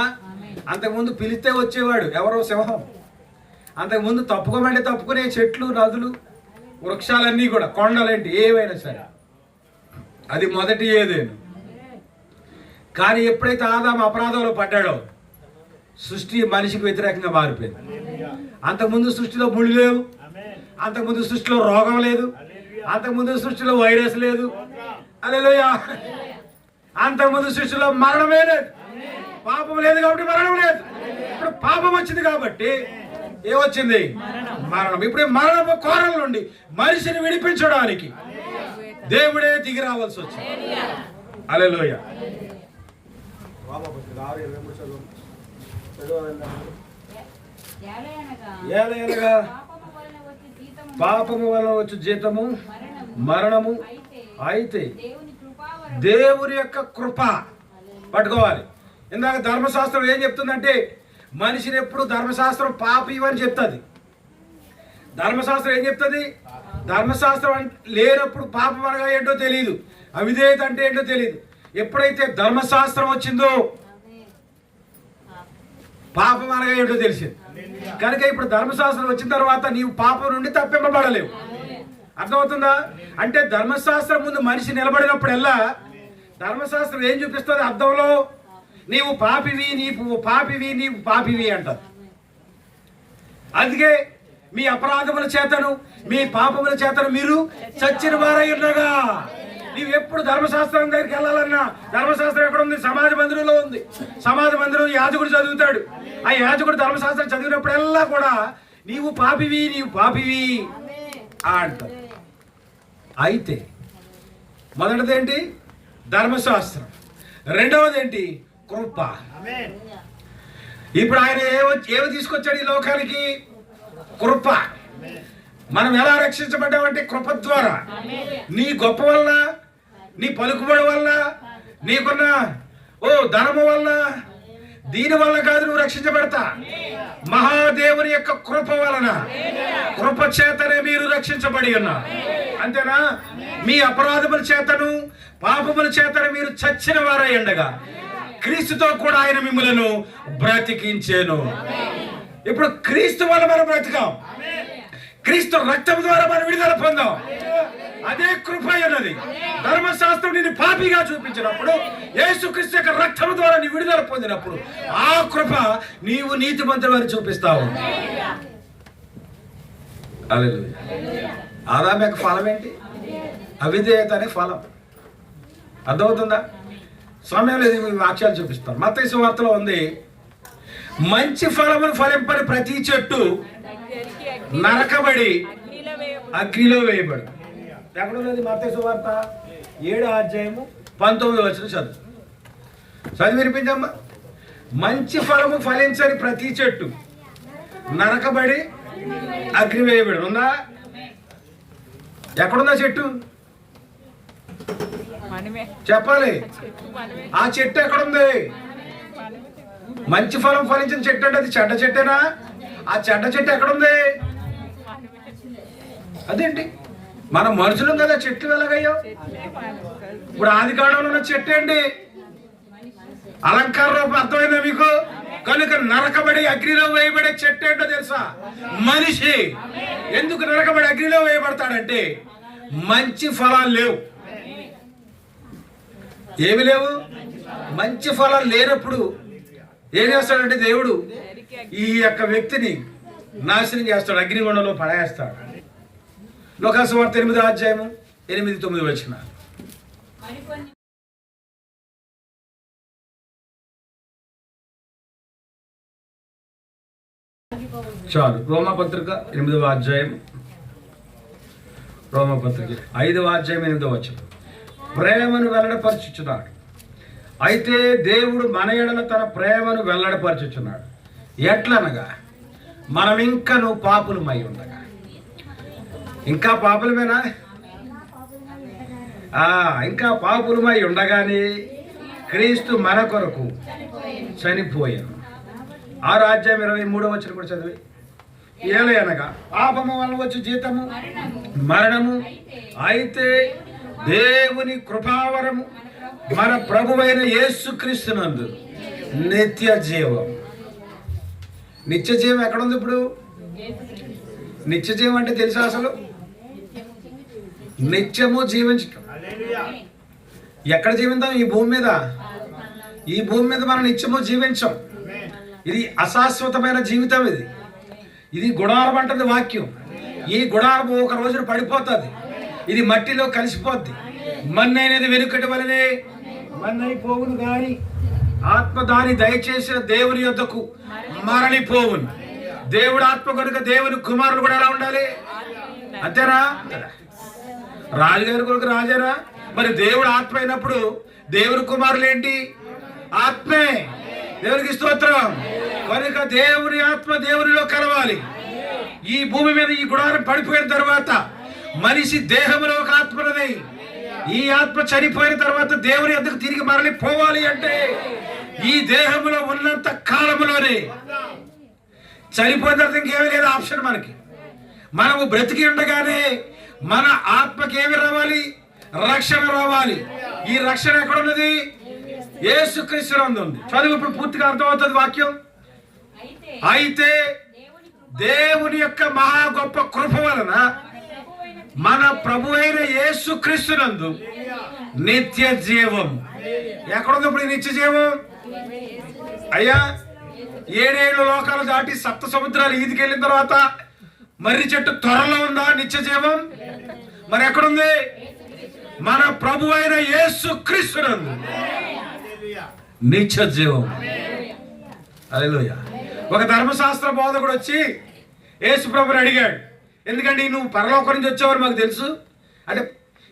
అంతకుముందు పిలిస్తే వచ్చేవాడు ఎవరో సింహం. అంతకుముందు తప్పుకోమంటే తప్పుకునే చెట్లు, నదులు, వృక్షాలన్నీ కూడా, కొండలేంటి ఏవైనా సరే, అది మొదటి ఏదేను. కానీ ఎప్పుడైతే ఆదాము అపరాధంలో పడ్డాడో సృష్టి మనిషికి వ్యతిరేకంగా మారిపోయింది. అంతకుముందు సృష్టిలో ముళ్ళు లేవు, అంతకుముందు సృష్టిలో రోగం లేదు, అంతకుముందు సృష్టిలో వైరస్ లేదు, హల్లెలూయా. అంతకుముందు సృష్టిలో మరణమే లేదు, పాపం లేదు కాబట్టి మరణం లేదు. ఇప్పుడు పాపం వచ్చింది కాబట్టి ఏమొచ్చింది? మరణం. ఇప్పుడు మరణం కోరల నుండి మనిషిని విడిపించడానికి దేవుడే దిగి రావాల్సి వచ్చింది. హల్లెలూయా. ఏలయనగా పాపము వలన వచ్చు జీతము మరణము, అయితే దేవుని యొక్క కృప పట్టుకోవాలి. ఇందాక ధర్మశాస్త్రం ఏం చెప్తుందంటే మనిషిని ఎప్పుడు ధర్మశాస్త్రం పాపి అని చెప్తుంది. ధర్మశాస్త్రం ఏం చెప్తుంది? ధర్మశాస్త్రం లేనప్పుడు పాపం అనగా ఏంటో తెలియదు, అవిధేయత అంటే ఏంటో తెలియదు. ఎప్పుడైతే ధర్మశాస్త్రం వచ్చిందో పాపం అనగా ఏంటో తెలిసింది. కనుక ఇప్పుడు ధర్మశాస్త్రం వచ్చిన తర్వాత నీవు పాపం నుండి తప్పింపబడలేవు. అర్థమవుతుందా? అంటే ధర్మశాస్త్రం ముందు మనిషి నిలబడినప్పుడల్లా ధర్మశాస్త్రం ఏం చూపిస్తుంది? అర్థంలో నీవు పాపివి, నీవు పాపివి, నీవు పాపివి అంటారు. అందుకే మీ అపరాధముల చేతను మీ పాపముల చేతను మీరు చచ్చిన వారై ఉండగా. నీవు ఎప్పుడు ధర్మశాస్త్రం దగ్గరికి వెళ్ళాలన్నా ధర్మశాస్త్రం ఎక్కడ ఉంది? సమాజ మందిరంలో ఉంది. సమాజ మందిరం యాజకుడు చదువుతాడు. ఆ యాజకుడు ధర్మశాస్త్రం చదివినప్పుడల్లా కూడా నీవు పాపివి, నీవు పాపివి అంటారు. అయితే మొదటిది ఏంటి? ధర్మశాస్త్రం. రెండవది ఏంటి? కృప. ఇప్పుడు ఆయన ఏమి తీసుకొచ్చాడు ఈ లోకానికి? కృప. మనం ఎలా రక్షించబడ్డామంటే కృప ద్వారా. నీ గొప్ప వల్ల, నీ పలుకుబడి వల్ల, నీకున్న ధనము వల్ల, దీని వల్ల కాదు నువ్వు రక్షించబడతా. మహాదేవుని యొక్క కృప వలన, కృప చేతనే మీరు రక్షించబడి ఉన్నారు. అంతేనా? మీ అపరాధముల చేతను పాపముల చేతను మీరు చచ్చిన వారై ఉండగా క్రీస్తుతో కూడా ఆయన మిమ్మలను బ్రతికించెను. ఇప్పుడు క్రీస్తు వల్ల మనం బ్రతికాం. క్రీస్తు రక్తం ద్వారా మనం విడుదల పొందాం. అదే కృప అన్నది. ధర్మశాస్త్రం నిన్ను పాపిగా చూపించినప్పుడు యేసుక్రీస్తు యొక్క రక్తం ద్వారా నీ విడుదల పొందినప్పుడు ఆ కృప నీవు నీతిమంతులని చూపిస్తావు. హల్లెలూయా. ఆదాము యొక్క ఫలం ఏంటి? అవిధేయత అనే ఫలం. అర్థమవుతుందా? సమయం లేదు, మీ వాక్యాలు చూపిస్తాను. మత్తయి సువార్తలో ఉంది, మంచి ఫలమును ఫలింపని ప్రతి చెట్టు నరకబడి అగ్నిలో వేయబడు. ఎక్కడ ఉన్నది? మత్తయి సువార్త 7:19 చదువు వినిపించమ్మా. మంచి ఫలము ఫలించని ప్రతి చెట్టు నరకబడి అగ్ని వేయబడి ఉందా? ఎక్కడుందా చెట్టు? చెప్పాలి. ఆ చెట్టు ఎక్కడుంది? మంచి ఫలం ఫలించిన చెట్టు అంటే అది చెడ్డ చెట్టేనా? ఆ చెడ్డ చెట్టు ఎక్కడుంది? అదేంటి? మనం మనుషులం కదా, చెట్లు ఎలాగయ్యో? ఇప్పుడు ఆది కాండంలో ఉన్న చెట్టు ఏంటి? అలంకార రూపం. అర్థమైందా మీకు? కనుక నరకబడి అగ్నిలో వేయబడే చెట్టు ఏంటో తెలుసా? మనిషి. ఎందుకు నరకబడి అగ్నిలో వేయబడతాడంటే మంచి ఫలాలు లేవు. ఏమి లేవు? మంచి ఫలాలు లేనప్పుడు ఏం చేస్తాడంటే దేవుడు ఈ యొక్క వ్యక్తిని నాశనం చేస్తాడు, అగ్నిగుండంలో పడేస్తాడు. లోకాసు వార్త 8వ అధ్యాయము 8-9 వచనాలు. చాలు. రోమపత్రిక 8వ అధ్యాయం, రోమపత్రిక 5వ అధ్యాయం 8వ వచనం. ప్రేమను వెల్లడపరచుచున్నాడు. అయితే దేవుడు మన ఎడల తన ప్రేమను వెల్లడపరచుచున్నాడు. ఎట్లనగా మనం ఇంకను పాపులమై ఉండగా. ఇంకా పాపులమేనా? ఇంకా పాపులమై ఉండగానే క్రీస్తు మన కొరకు చనిపోయాను. 6వ అధ్యాయం 23వ వచనం కూడా చదివి. ఏలయనగా పాపము వలన వచ్చు జీతము మరణము, అయితే దేవుని కృపావరము మన ప్రభువైన యేసుక్రీస్తునందు నిత్య జీవం. నిత్య జీవం ఎక్కడుంది ఇప్పుడు? నిత్య జీవం అంటే తెలుసా అసలు? నిత్యము జీవించటం. ఎక్కడ జీవిద్దాం? ఈ భూమి మీద. ఈ భూమి మీద మనం నిత్యము జీవించం. ఇది అశాశ్వతమైన జీవితం. ఇది గుడారం అంటుంది వాక్యం. ఈ గుడారం ఒక రోజున పడిపోతుంది, ఇది మట్టిలో కలిసిపోద్ది. మన్నైనది వెనుకటి వలనే మన్నైపోవును గాని ఆత్మ దాని దయచేసిన దేవుని యొద్దకు మరలిపోవును. దేవుడు ఆత్మ కనుక దేవుని కుమారులు కూడా ఎలా ఉండాలి? అంతేనా? రాజుగారి కొరకు రాజారా? మరి దేవుడు ఆత్మ అయినప్పుడు దేవుని కుమారులు ఏంటి? ఆత్మే. దేవునికి స్తోత్రం. కనుక దేవుని ఆత్మ దేవునిలో కలవాలి. ఈ భూమి మీద ఈ గుడారం పడిపోయిన తర్వాత మనిషి దేహంలో ఒక ఆత్మ ఉన్నది. ఈ ఆత్మ చనిపోయిన తర్వాత దేవుని ఎద్దకు తిరిగి మరలి పోవాలి అంటే ఈ దేహంలో ఉన్నంత కాలంలోనే, చనిపోయిన తర్వాత ఇంకేమీ లేదు ఆప్షన్ మనకి. మనము బ్రతికి ఉండగానే మన ఆత్మకి ఏమి రావాలి? రక్షణ రావాలి. ఈ రక్షణ ఎక్కడ ఉన్నది? యేసుక్రీస్తునందు ఉంది. చదువు ఇప్పుడు పూర్తిగా అర్థమవుతుంది వాక్యం. అయితే దేవుని యొక్క మహా గొప్ప కృప వలన మన ప్రభు అయిన యేసుక్రీస్తునందు నిత్య జీవం. ఎక్కడుంది ఇప్పుడు ఈ నిత్య జీవం? అయ్యా, 7 లోకాలు దాటి 7 సముద్రాలు ఈదికెళ్ళిన తర్వాత మర్రి చెట్టు త్వరలో ఉందా నిత్య జీవం? మరి ఎక్కడుంది? మన ప్రభు అయిన యేసుక్రీస్తునందు నిత్య జీవం. హల్లెలూయా. ఒక ధర్మశాస్త్ర బోధకుడు వచ్చి యేసు ప్రభుని అడిగాడు, ఎందుకంటే నువ్వు పరలోకం నుంచి వచ్చేవారు మాకు తెలుసు, అంటే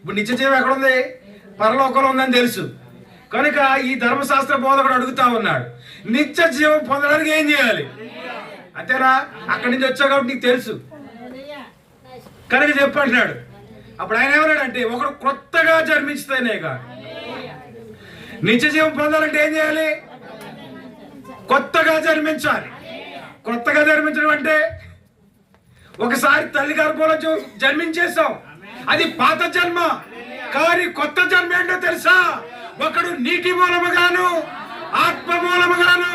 ఇప్పుడు నిత్య జీవం ఎక్కడుంది? పరలోకంలో ఉందని తెలుసు. కనుక ఈ ధర్మశాస్త్ర బోధకుడు అడుగుతా ఉన్నాడు, నిత్య జీవం పొందడానికి ఏం చేయాలి? అంతేనా? అక్కడి నుంచి వచ్చావు కాబట్టి నీకు తెలుసు కనుక చెప్పంటున్నాడు. అప్పుడు ఆయన ఏమన్నాడంటే, ఒకడు కొత్తగా జన్మించితేనే కాదు నిత్య జీవం పొందాలంటే ఏం చేయాలి? కొత్తగా జన్మించాలి. కొత్తగా జన్మించడం అంటే ఒకసారి తల్లి గర్భంలో జన్మించేసాం, అది పాత జన్మ. కానీ కొత్త జన్మ ఏంటో తెలుసా? ఒకడు నీటి మూలముగాను ఆత్మ మూలముగాను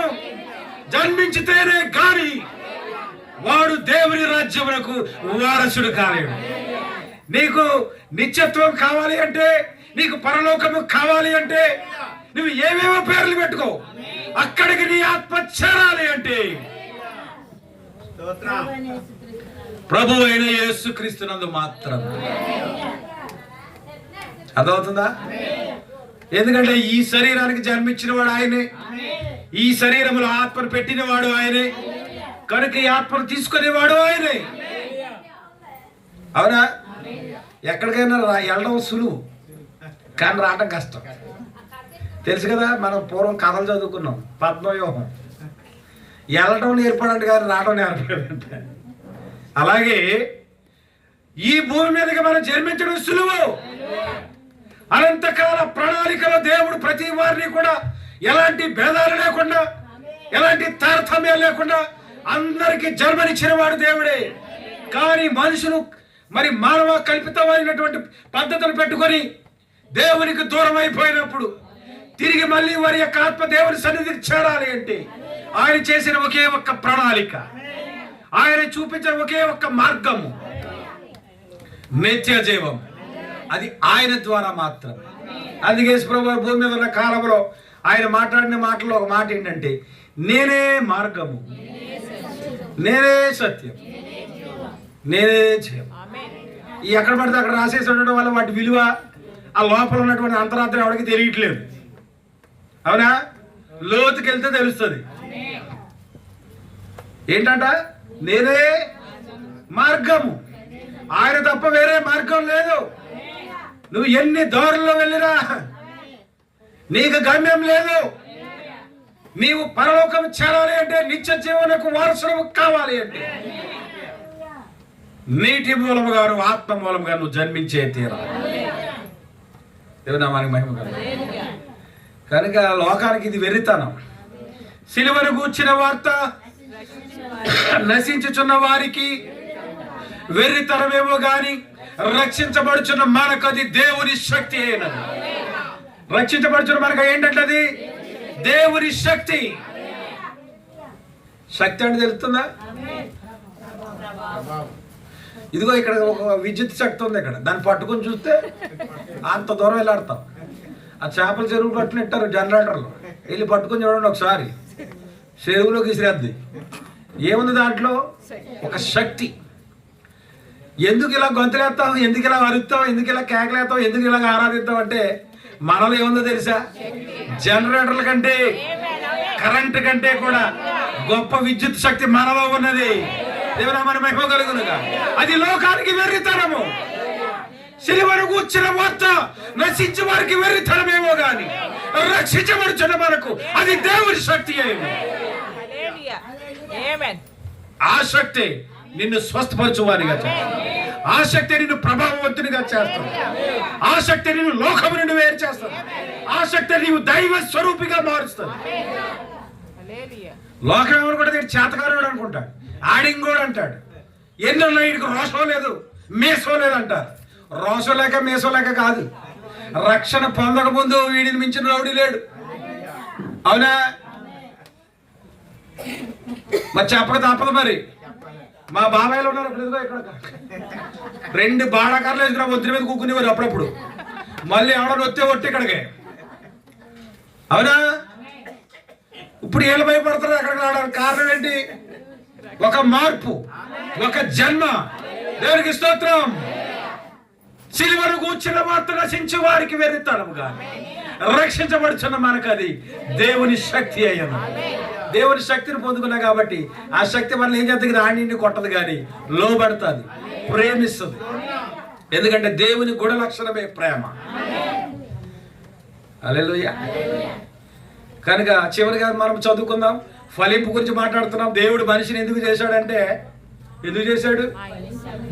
జన్మించితేనే గాని వాడు దేవుని రాజ్యమునకు వారసుడు కాలేడు. నీకు నిత్యత్వం కావాలి అంటే, నీకు పరలోకము కావాలి అంటే నువ్వు ఏమేమో పేర్లు పెట్టుకో, అక్కడికి నీ ఆత్మ చేరాలి అంటే ప్రభు అయిన యేసుక్రీస్తునందు మాత్రం. అర్థమవుతుందా? ఎందుకంటే ఈ శరీరానికి జన్మించిన వాడు ఆయనే, ఈ శరీరంలో ఆత్మను పెట్టినవాడు ఆయనే, కనుక ఈ ఆత్మను తీసుకునేవాడు ఆయనే. అవునా? ఎక్కడికైనా వెళ్ళడం సులువు, కానీ రావడం కష్టం. తెలుసు కదా, మనం పూర్వం కథలు చదువుకున్నాం. పద్మవ్యూహం. వెళ్ళడం నేర్పడంటే కానీ రావడం నేర్పడంటే. అలాగే ఈ భూమి మీదకి మనం జన్మించడం సులువు. అనంతకాల ప్రణాళికలో దేవుడు ప్రతి వారిని కూడా ఎలాంటి భేదాలు లేకుండా, ఎలాంటి తారతమ్యాలు లేకుండా అందరికీ జన్మనిచ్చిన వాడు దేవుడే. కానీ మనుషులు మరి మానవ కల్పితమైనటువంటి పద్ధతులు పెట్టుకొని దేవునికి దూరం అయిపోయినప్పుడు తిరిగి మళ్ళీ వారి యొక్క ఆత్మ దేవుని సన్నిధికి చేరాలి అంటే ఆయన చేసిన ఒకే ఒక్క ప్రణాళిక, ఆయన చూపించిన ఒకే ఒక్క మార్గము నిత్య జీవం. అది ఆయన ద్వారా మాత్రమే. అందుకే ప్రభు భూమి మీద ఉన్న కాలంలో ఆయన మాట్లాడిన మాటలో ఒక మాట ఏంటంటే, నేనే మార్గము, నేనే సత్యం, నేనే జయం. ఈ ఎక్కడ పడితే అక్కడ రాసేసి ఉండడం వల్ల వాటి విలువ, ఆ లోపల ఉన్నటువంటి అంతరాత్రం ఎవరికి తెలియట్లేదు. అవునా? లోతుకి వెళ్తే తెలుస్తుంది. ఏంటంట? నేనే మార్గము, ఆయన తప్ప వేరే మార్గం లేదు. నువ్వు ఎన్ని దారుల్లో వెళ్ళినా నీకు గమ్యం లేదు. నీవు పరలోకం చేరాలి అంటే, నిత్య జీవనకు వారసుడు కావాలి అంటే, నీటి మూలముగా నువ్వు, ఆత్మ మూలముగా నువ్వు జన్మించే తీరాలి. దేవునామానికి మహిమ కలుగును. కనుక లోకానికి ఇది వెర్రితనం. సిలువను గూర్చిన వార్త నశించుచున్న వారికి వెర్రితనమేమో గాని, రక్షించబడుచున్న మనకు అది దేవుని శక్తి అయినది. రక్షించబడుచున్న మనకు ఏంటంటది? దేవుని శక్తి. శక్తి అంటే తెలుస్తుందా? ఇదిగో ఇక్కడ ఒక విద్యుత్ శక్తి ఉంది. ఇక్కడ దాన్ని పట్టుకొని చూస్తే అంత దూరం వెళ్ళాడతాం. ఆ చేపల చెరువు పట్టునెట్టారు జనరేటర్లు, వెళ్ళి పట్టుకొని చూడండి ఒకసారి. చెరువులోకి విసిరేద్ది. ఏముంది దాంట్లో? ఒక శక్తి. ఎందుకు ఇలా గొంతులేస్తాం, ఎందుకు ఇలా అరుస్తాం, ఎందుకు ఇలా కేకలేస్తాం, ఎందుకు ఇలా ఆరాధిస్తాం అంటే, మనలో ఏముందో తెలుసా? జనరేటర్ల కంటే, కరెంటు కంటే కూడా గొప్ప విద్యుత్ శక్తి మనలో ఉన్నది. దేవుని మన మహిమ కలుగునుగా. అది లోకానికి వెర్రితనము. సిలువను గూర్చిన వార్త నశించే వారికి వెర్రితనమేమో గాని, రక్షించబడుచున్న మనకు అది దేవుని శక్తి అయింది. ఆ శక్తి నిన్ను స్వస్థపరచువానిగా చేస్తుంది. ఆ శక్తి నిన్ను ప్రభావవంతునిగా చేస్తుంది. ఆ శక్తి నిన్ను లోకము నుండి వేరు చేస్తుంది. ఆ శక్తి నీవు దైవ స్వరూపిగా మారుస్తుంది. లోకం ఎవరు కూడా చేతకారుడు అనుకుంటాడు, ఆడింగోడు అంటాడు. ఎన్నున్నా వీడికి రోషం లేదు, మేసో లేదు అంటారు. రోషం లేక మేసో లేక కాదు, రక్షణ పొందక ముందు వీడిని మించిన రౌడీ లేడు. అవునా? మరి చెప్పక తప్పదు. మరి మా బాబాయ్లు ఉన్నారు ఇక్కడ, 2 బాడాకారులు వేసుకున్నా ఒత్తిడి మీద కూకునేవారు అప్పుడప్పుడు. మళ్ళీ ఎవడని వస్తే ఒట్టి ఇక్కడికి. అవునా? ఇప్పుడు ఏళ్ళు భయపడతారు అక్కడికి రావడానికి. కారణం ఏంటి? ఒక మార్పు, ఒక జన్మ. దేవునికి స్తోత్రం. సిలువను గూర్చిన వార్త నశించే వారికి వెర్రితనము గాని, రక్షించబడుచున్న మనకు అది దేవుని శక్తి అయ్యను. దేవుని శక్తిని పొందుకున్నా కాబట్టి ఆ శక్తి మనల్ని ఏం చేస్తుంది? రాణిని కొట్టదు కానీ లోబడుతుంది, ప్రేమిస్తుంది. ఎందుకంటే దేవుని గుణ లక్షణమే ప్రేమ. హల్లెలూయా. కనుక చివరిగా మనం చదువుకుందాం. ఫలింపు గురించి మాట్లాడుతున్నాం. దేవుడు మనిషిని ఎందుకు చేశాడంటే, ఎందుకు చేశాడు?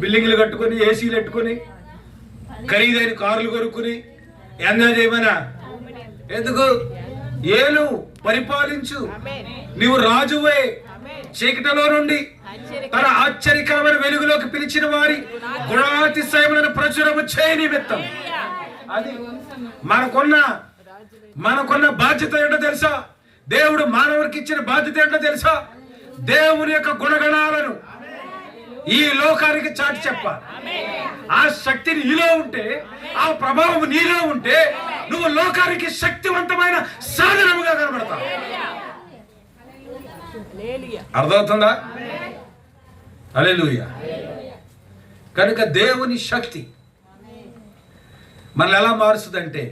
బిల్డింగ్లు కట్టుకుని, ఏసీలు పెట్టుకుని, ఖరీదైన కార్లు కొనుక్కుని ఎంజాయ్ చేయమనా? ఎందుకు? ఏలు పరిపాలించు, నీవు రాజువే, చీకటిలో నుండి తన ఆశ్చర్యకరమైన వెలుగులోకి పిలిచిన వారి గుణాతిశయములను ప్రచురము చేయ నిమిత్తం. అది మనకున్న బాధ్యత ఏంటో తెలుసా? దేవుడు మానవుడికి ఇచ్చిన బాధ్యత ఏంటో తెలుసా? దేవుని యొక్క గుణగణాలను ఈ లోకానికి చాటి చెప్పాలి. ఆ శక్తి నీలో ఉంటే, ఆ ప్రభావం నీలో ఉంటే, నువ్వు లోకానికి శక్తివంతమైన సాధనముగా కనబడతావు. అర్థమవుతుందా? హల్లెలూయా. కనుక దేవుని శక్తి మనల్ని ఎలా మారుస్తుందంటే,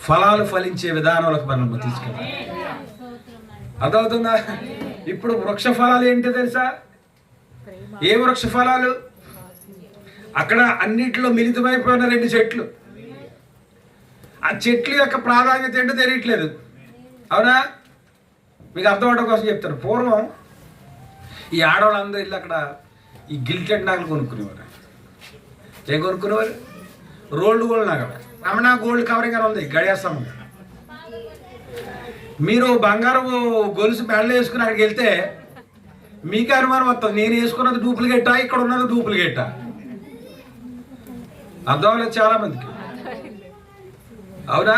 ఫలాలు ఫలించే విధానాలకు మనల్ని తీసుకెళ్తాం. అర్థమవుతుందా? ఇప్పుడు వృక్ష ఫలాలు ఏంటో తెలుసా? ఏ వృక్ష ఫలాలు? అక్కడ అన్నిట్లో మిళితమైపోయిన 2 చెట్లు. ఆ చెట్లు యొక్క ప్రాధాన్యత ఏంటో తెలియట్లేదు. అవునా? మీకు అర్థమవడం కోసం చెప్తాను. పూర్వం ఈ ఆడవాళ్ళందరూ ఇల్లు అక్కడ ఈ గిల్టెడ్ నగలు కొనుక్కునేవారు. ఏం కొనుక్కునేవారు? రోల్డ్ గోల్డ్ నగలు. రమణ గోల్డ్ కవరింగ్ అని ఉంది, గడియాసం. మీరు బంగారం గొలుసు మెడలో వేసుకుని అక్కడికి వెళ్తే మీకే అనుమానం వస్తుంది, నేను వేసుకున్నది డూప్లికేటా, ఇక్కడ ఉన్నది డూప్లికేటా? అర్థం అవ్వలేదు చాలా మందికి. అవునా?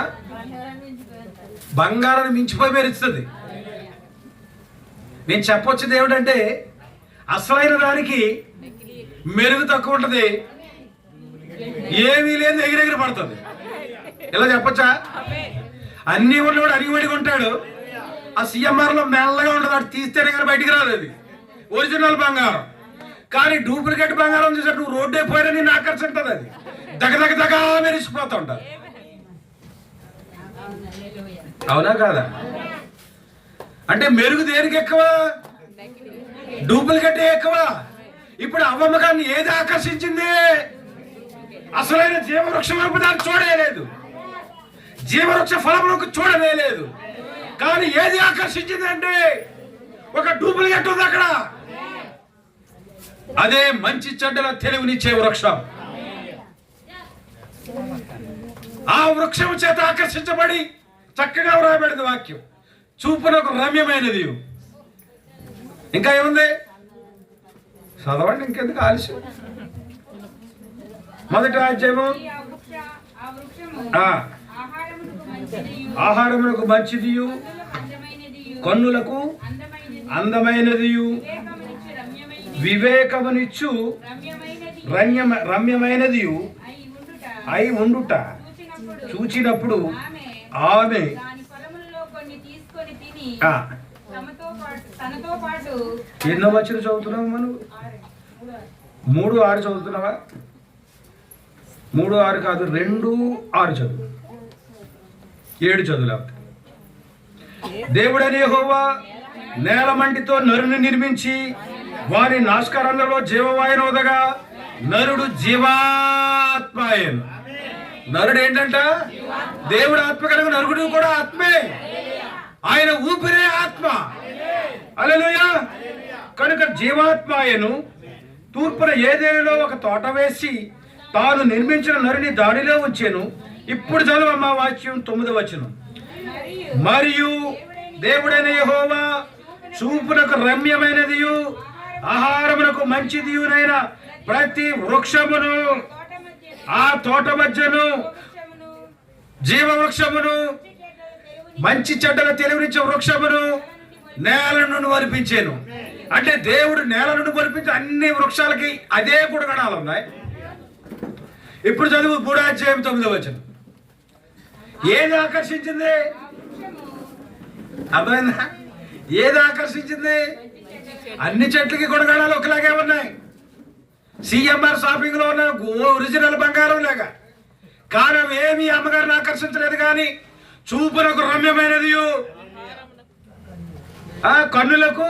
బంగారాన్ని మించిపోయి మెరుస్తుంది. నేను చెప్పొచ్చింది ఏమిటంటే, అసలైన దానికి మెరుగు తక్కువ ఉంటుంది, ఏమీ లేదు ఎగిరెగిరి పడుతుంది. ఇలా చెప్పొచ్చా? అన్నీ ఉన్నవాడు అరిగిపడిగా ఉంటాడు, ఆ సిఎంఆర్లో మెల్లగా ఉంటుంది, అటు తీస్తేనే కానీ బయటికి రాదు. అది ఒరిజినల్ బంగారం. కానీ డూప్లికేట్ బంగారం చూసాడు, నువ్వు రోడ్డే పోయినా నేను ఆకర్షింటుంది. అది దగ్గ మెరిసిపోతూ ఉంటుంది. అవునా కాదా? అంటే మెరుగు దేనికి ఎక్కువ? డూప్లికేట్ ఎక్కువ. ఇప్పుడు అవ్వమ్మగారిని ఏది ఆకర్షించింది? అసలైన జీవవృక్షం వైపు దాన్ని చూడలేదు, జీవవృక్ష ఫలములకు చూడలేదు. కానీ ఏది ఆకర్షించింది అంటే ఒక డూప్లికేట్ ఉంది అక్కడ. అదే మంచి చెడ్డల తెలివినిచ్చే వృక్షం. ఆ వృక్షం చేత ఆకర్షించబడి చక్కగా వ్రాయబడింది వాక్యం, చూపునకు రమ్యమైనది. ఇంకా ఏముంది చదవండి, ఇంకెందుకు ఆలస్యం. మొదటి అధ్యాయము, ఆహారమునకు మంచిదియు, కన్నులకు అందమైనదియు, వివేకమునిచ్చు రమ్యమైనదియు అయి ఉండుట చూచినప్పుడు ఆమె ఎన్నో వచ్చిన చదువుతున్నావు మనం? 3:6 చదువుతున్నావా? 3:6 కాదు, 2:6 చదువు, 7 చదువులా. దేవుడని యెహోవా నేల మంటితో నరుని నిర్మించి వారి నాస్కరంలో జీవవాయును వదగా నరుడు జీవాత్మాయను. నరుడు ఏంటంట? దేవుడు ఆత్మ కనుక నరుడు కూడా ఆత్మే. ఆయన ఊపిరే ఆత్మ. హల్లెలూయా. కనుక జీవాత్మాయను. తూర్పున ఏదేలో ఒక తోట వేసి తాను నిర్మించిన నరుని దానిలో ఉంచెను. ఇప్పుడు చదువమ్మా వాక్యం 9వ వచనం. మరియు దేవుడైన యెహోవా చూపునకు రమ్యమైనదియు ఆహారమునకు మంచిదియునైన ప్రతి వృక్షమును, ఆ తోట మధ్యను జీవ వృక్షమును, మంచి చెడ్డల తెలివినిచ్చే వృక్షమును నేల నుండి వరిపించాను. అంటే దేవుడు నేల నుండి వరిపించి అన్ని వృక్షాలకి అదే గుణగణాలు ఉన్నాయి. ఇప్పుడు చదువు 3వ అధ్యాయం 9వ వచనం. ఏది ఆకర్షించింది? అర్థమైందా? ఏది ఆకర్షించింది? అన్ని చెట్లకి గుణగణాలు ఒకలాగే ఉన్నాయి. సిఎంఆర్ షాపింగ్ లో ఉన్న ఒరిజినల్ బంగారం లేక కారణం ఏమి అమ్మగారిని ఆకర్షించలేదు. కానీ చూపునకు రమ్యమైనది, ఆ కన్నులకు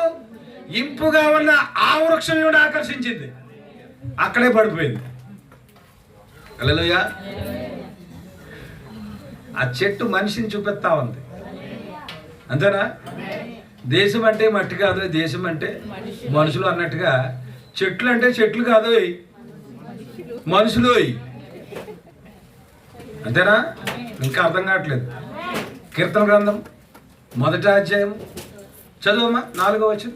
ఇంపుగా ఉన్న ఆ వృక్షం కూడా ఆకర్షించింది. అక్కడే పడిపోయింది. హల్లెలూయా. ఆ చెట్టు మనిషిని చూపిస్తా ఉంది, అంతేనా? దేశం అంటే మట్టి కాదు, దేశం అంటే మనుషులు అన్నట్టుగా చెట్లు అంటే చెట్లు కాదు, మనుషులు. అంతేనా? ఇంకా అర్థం కావట్లేదు. కీర్తన గ్రంథం 1వ అధ్యాయం చదువమ్మా, 4వ వచనం.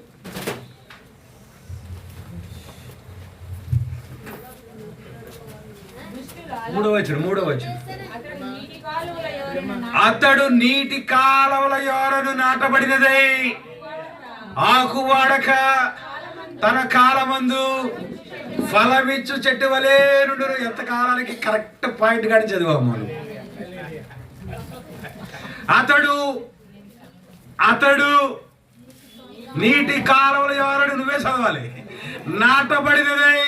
మూడవ వచనం. అతడు నీటి కాలువల యోరను నాటబడినదై ఆకు వాడక తన కాలమందు ఫలమిచ్చు చెట్టు వలే నుండు. ఎంత కాలానికి? కరెక్ట్ పాయింట్ కానీ చదివాము. అతడు నీటి కాలువల యోరను, నువ్వే చదవాలి, నాటబడినదై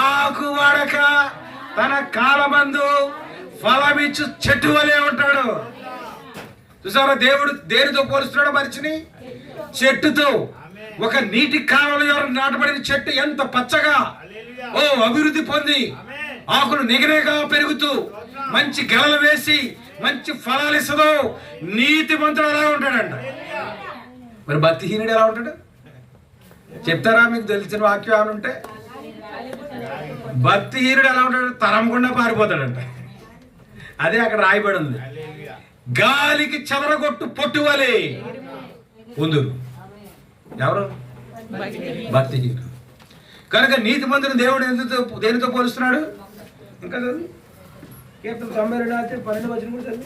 ఆకు వాడక తన కాలమందు ఫలమిచ్చు చెట్టు వలే ఉంటాడు. చూసారా దేవుడు దేనితో పోలుస్తున్నాడు మనిషిని? చెట్టుతో. ఒక నీటి కాలువల నాటబడిన చెట్టు ఎంత పచ్చగా అభివృద్ధి పొంది ఆకులు నిగనేగా పెరుగుతూ మంచి గెలలు వేసి మంచి ఫలాలు ఇస్తుందో నీతిమంతుడు ఎలా ఉంటాడంట. మరి భక్తిహీనుడు ఎలా ఉంటాడు చెప్తారా? మీకు తెలిసిన వాక్యం ఏమైనా ఉంటే? భక్తిహీనుడు ఎలా ఉంటాడు? తరంకుండా పారిపోతాడంట. అదే అక్కడ రాయబడి ఉంది. గాలికి చెదరగొట్టు పొట్టువలే ఉందురు. ఎవరు? భక్తిహీనుడు. కనుక నీతిమంతుని దేవుడు దేనితో పోలుస్తున్నాడు? ఇంకా కీర్తన 92 12వ వచనం కూడా చదివి.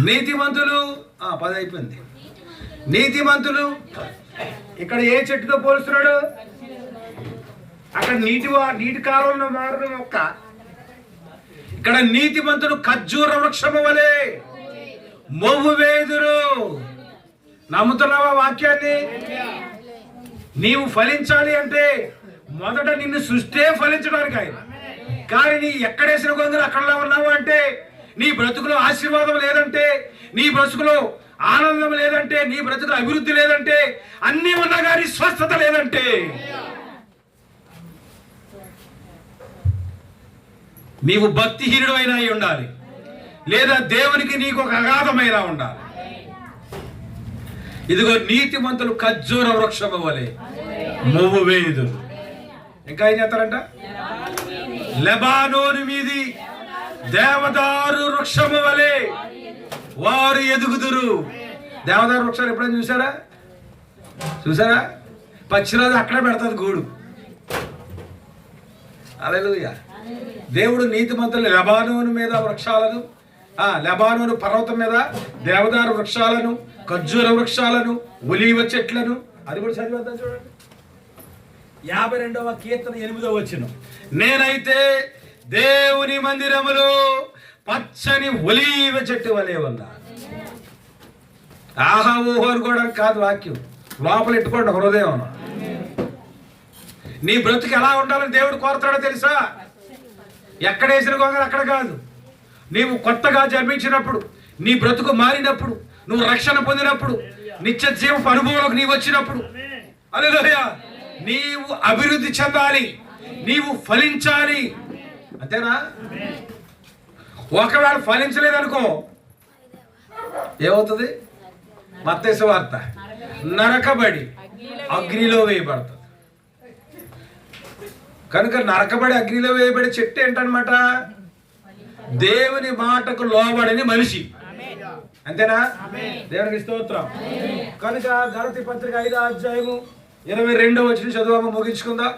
నీతిమంతులు 10 అయిపోయింది. నీతిమంతులు ఇక్కడ ఏ చెట్టుతో పోలుస్తున్నాడు? అక్కడ నీటి కాలంలో మారిన మొక్క. ఇక్కడ నీతిమంతుడు ఖర్జూర వృక్షము వలె మొవ్వు వేయుదురు. నమ్ముతున్నావా వాక్యాన్ని? నీవు ఫలించాలి అంటే మొదట నిన్ను సృష్టే ఫలించడానికి ఆయన. కానీ నీ ఎక్కడేసిన గొంగలు అక్కడలా ఉన్నావు అంటే, నీ బ్రతుకులో ఆశీర్వాదం లేదంటే, నీ బ్రతుకులో ఆనందం లేదంటే, నీ బ్రతుకులో అభివృద్ధి లేదంటే, అన్నీ ఉన్నా కానీ స్వస్థత లేదంటే, నీవు భక్తిహీనుడు అయినా అయి ఉండాలి, లేదా దేవునికి నీకు ఒక అగాధమైన ఉండాలి. ఇదిగో నీతిమంతులు ఖర్జూర వృక్షము వలె మొవ్వు వేయుదురు. ఇంకా ఏం చేస్తారంట? లెబానోను మీది దేవదారు వృక్షము వలె వారు ఎదుగుదురు. దేవదారు వృక్షాలు ఎప్పుడైనా చూసారా? పక్షిరాజు అక్కడే పెడతాది గూడు. హల్లెలూయా. దేవుడు నీతిమంతులు లెబానోను మీద వృక్షాలను, లెబానోను పర్వతం మీద దేవదారు వృక్షాలను, ఖర్జూర వృక్షాలను, ఒలీవ చెట్లను, అది కూడా చదివేద్దాం చూడండి. 52వ కీర్తన 8వ వచనం. నేనైతే దేవుని మందిరములో పచ్చని ఒలీవ చెట్టు వలె ఉన్నా. ఆహా ఊహో అనుకోవడానికి కాదు వాక్యం, లోపల ఎట్టుకోండి హృదయం. నీ బ్రతుకు ఎలా ఉండాలని దేవుడు కోరుతాడో తెలుసా? ఎక్కడ వేసిన గొంగలు అక్కడ కాదు. నీవు కొత్తగా జన్మించినప్పుడు, నీ బ్రతుకు మారినప్పుడు, నువ్వు రక్షణ పొందినప్పుడు, నిత్య జీవపు అనుభవంలోకి నీవు వచ్చినప్పుడు, హల్లెలూయా, నీవు అభివృద్ధి చెందాలి, నీవు ఫలించాలి. అంతేనా? ఒకవేళ ఫలించలేదనుకో ఏమవుతుంది? మత్తయి సువార్త, నరకబడి అగ్నిలో వేయబడుతుంది. కనుక నరకబడి అగ్నిలో వేయబడి చెట్టు ఏంటనమాట? దేవుని మాటకు లోబడని మనిషి. అంతేనా? దేవునికి స్తోత్రం. కనుక గలతీ పత్రిక 5వ అధ్యాయము 22వ వచనం చదువు ముగించుకుందాం.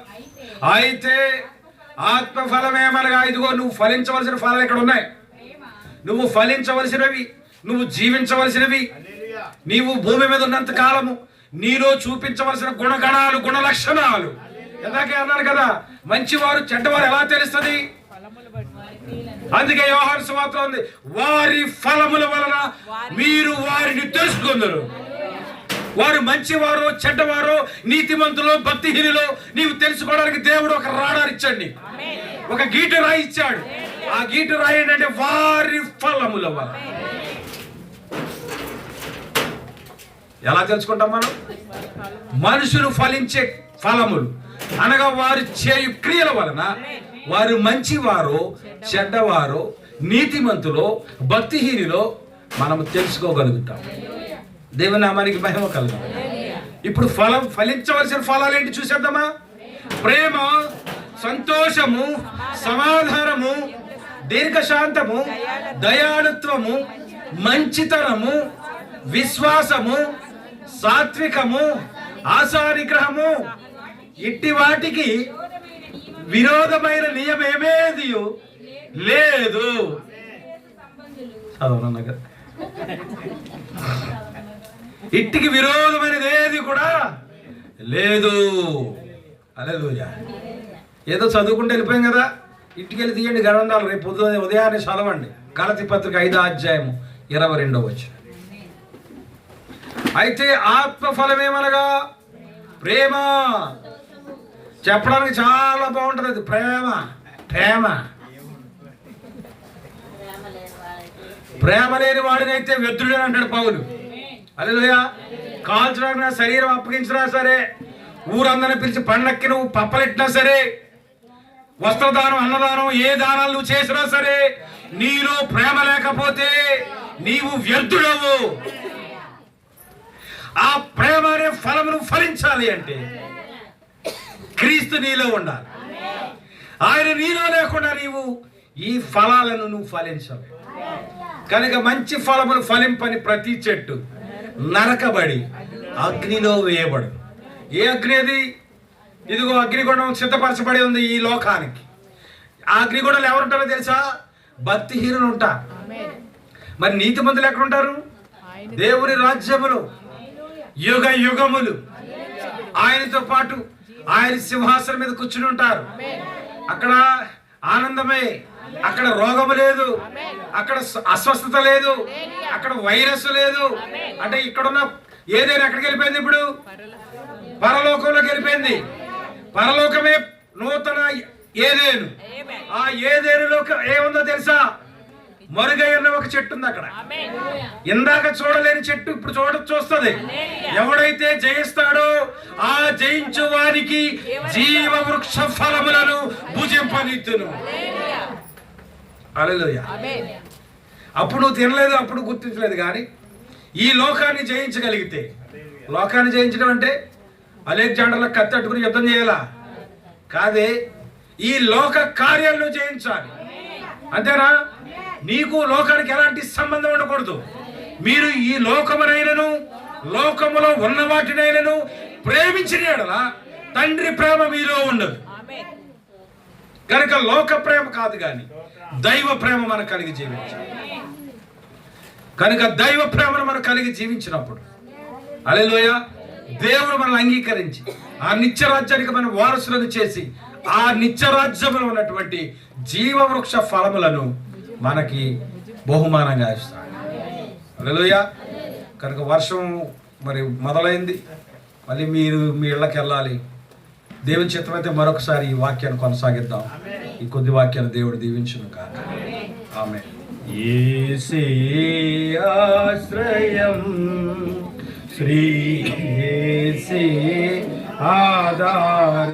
అయితే ఆత్మఫలమేమనగా, ఇదిగో నువ్వు ఫలించవలసిన ఫలాలు ఇక్కడ ఉన్నాయి. నువ్వు ఫలించవలసినవి, నువ్వు జీవించవలసినవి, నీవు భూమి మీద ఉన్నంత కాలము నీలో చూపించవలసిన గుణగణాలు, గుణ లక్షణాలు. ఇందాకే అన్నాను కదా, మంచివారు చెడ్డవారు ఎలా తెలుస్తుంది? అందుకే యోహాను సువార్త ఉంది, వారి ఫలముల వలన మీరు వారిని తెలుసుకుందరు. వారు మంచివారు చెడ్డవారు, నీతిమంతులు భక్తిహీనులు నీవు తెలుసుకోవడానికి దేవుడు ఒక రాడార్ ఇచ్చాడు, ఒక గీటు రాయి ఇచ్చాడు. ఆ గీటు రాయి ఏంటంటే వారి ఫలముల వలన. ఎలా తెలుసుకుంటాం మనం? మనుషులు ఫలించే ఫలములు అనగా వారు చేయు క్రియల వలన వారు మంచివారో చెడ్డవారో నీతిమంతులో భక్తిహీనులో మనం తెలుసుకోగలుగుతాం. దేవుని నామానికి మహిమ కలుగుతాం. ఇప్పుడు ఫలించవలసిన ఫలాలు ఏంటి చూసేద్దామా? ప్రేమ, సంతోషము, సమాధానము, దీర్ఘశాంతము, దయాళుత్వము, మంచితనము, విశ్వాసము, సాత్వికము, ఆశానిగ్రహము. ఇట్టి వాటికి విరోధమైన నియమేమేది లేదు. ఇట్టికి విరోధమైనది ఏది కూడా లేదు. హల్లెలూయా. ఏదో చదువుకుంటే వెళ్ళిపోయాం కదా, ఇంటికి వెళ్ళి తీయండి గ్రంథాలు, రేపు ఉదయాన్నే చదవండి. గలతీ పత్రిక 5వ అధ్యాయము 22వ వచనం. అయితే ఆత్మఫలమేమనగా ప్రేమ. చెప్పడానికి చాలా బాగుంటుంది అది. ప్రేమ లేని వాడినైతే వ్యర్థుడు అంటాడు పౌలు. హల్లెలూయా. కాల్చడానికి నా శరీరం అప్పగించినా సరే, ఊరందరిని పిలిచి పండక్కి నువ్వు పప్పలెట్టినా సరే, వస్త్రదానం, అన్నదానం, ఏ దానాలు నువ్వు చేసినా సరే, నీలో ప్రేమ లేకపోతే నీవు వ్యర్థుడవు. ఆ ప్రేమ అనే ఫలమును ఫలించాలి అంటే క్రీస్తు నీలో ఉండాలి. ఆయన నీలో లేకుండా నీవు ఈ ఫలాలను నువ్వు ఫలించవు. కనుక మంచి ఫలమును ఫలింపని ప్రతి చెట్టు నరకబడి అగ్నిలో వేయబడు. ఏ అగ్ని అది? ఇదిగో అగ్నిగుండం సిద్ధపరచబడి ఉంది ఈ లోకానికి. ఆ అగ్నిగుండంలో ఎవరుంటారో తెలుసా? భక్తిహీనులు ఉంటారు. మరి నీతిమంతులు ఎక్కడ ఉంటారు? దేవుని రాజ్యములో యుగ యుగములు ఆయనతో పాటు ఆయన సింహాసనం మీద కూర్చుని ఉంటారు. అక్కడ ఆనందమే, అక్కడ రోగము లేదు, అక్కడ అస్వస్థత లేదు, అక్కడ వైరస్ లేదు. అంటే ఇక్కడున్న ఏదైనా ఎక్కడికి వెళ్ళిపోయింది? ఇప్పుడు పరలోకంలోకి వెళ్ళిపోయింది. పరలోకమే నూతన ఏదేను. ఆ ఏదేనులో ఏముందో తెలుసా? మరుగై ఉన్న ఒక చెట్టు ఉంది అక్కడ. ఇందాక చూడలేని చెట్టు ఇప్పుడు చూస్తుంది. ఎవడైతే జయిస్తాడో ఆ జయించు వారికి జీవ వృక్ష ఫలములను భుజింపనిత్తును. హల్లెలూయా. అప్పుడు నువ్వు తినలేదు, అప్పుడు గుర్తించలేదు. కానీ ఈ లోకాన్ని జయించగలిగితే, లోకాన్ని జయించడం అంటే అలెగ్జాండర్ల కత్తట్టుకుని యుద్ధం చేయాలా కాదే, ఈ లోక కార్యాలను జయించాలి. అంతేనా? నీకు లోకానికి ఎలాంటి సంబంధం ఉండకూడదు. మీరు ఈ లోకమునైనను లోకములో ఉన్న వాటినైనను ప్రేమించిన యెడల తండ్రి ప్రేమ మీలో ఉండదు. కనుక లోక ప్రేమ కాదు కానీ దైవ ప్రేమ మనకు కలిగి జీవించాలి. కనుక దైవ ప్రేమను మనం కలిగి జీవించినప్పుడు హల్లెలూయా, దేవుడు మనల్ని అంగీకరించి ఆ నిత్యరాజ్యానికి మనం వారసులను చేసి ఆ నిత్యరాజ్యములో ఉన్నటువంటి జీవవృక్ష ఫలములను మనకి బహుమానంగా ఇస్తాడు. హల్లెలూయా. కనుక వర్షం మరి మొదలైంది, మళ్ళీ మీరు మీ ఇళ్ళకి వెళ్ళాలి. దేవుని చిత్తమైతే మరొకసారి ఈ వాక్యాన్ని కొనసాగిద్దాం. ఈ కొద్ది వాక్యాన్ని దేవుడు దీవించును కాక. ఆమేన్. యేసే ఆశ్రయం, శ్రీ యేసే ఆధార్.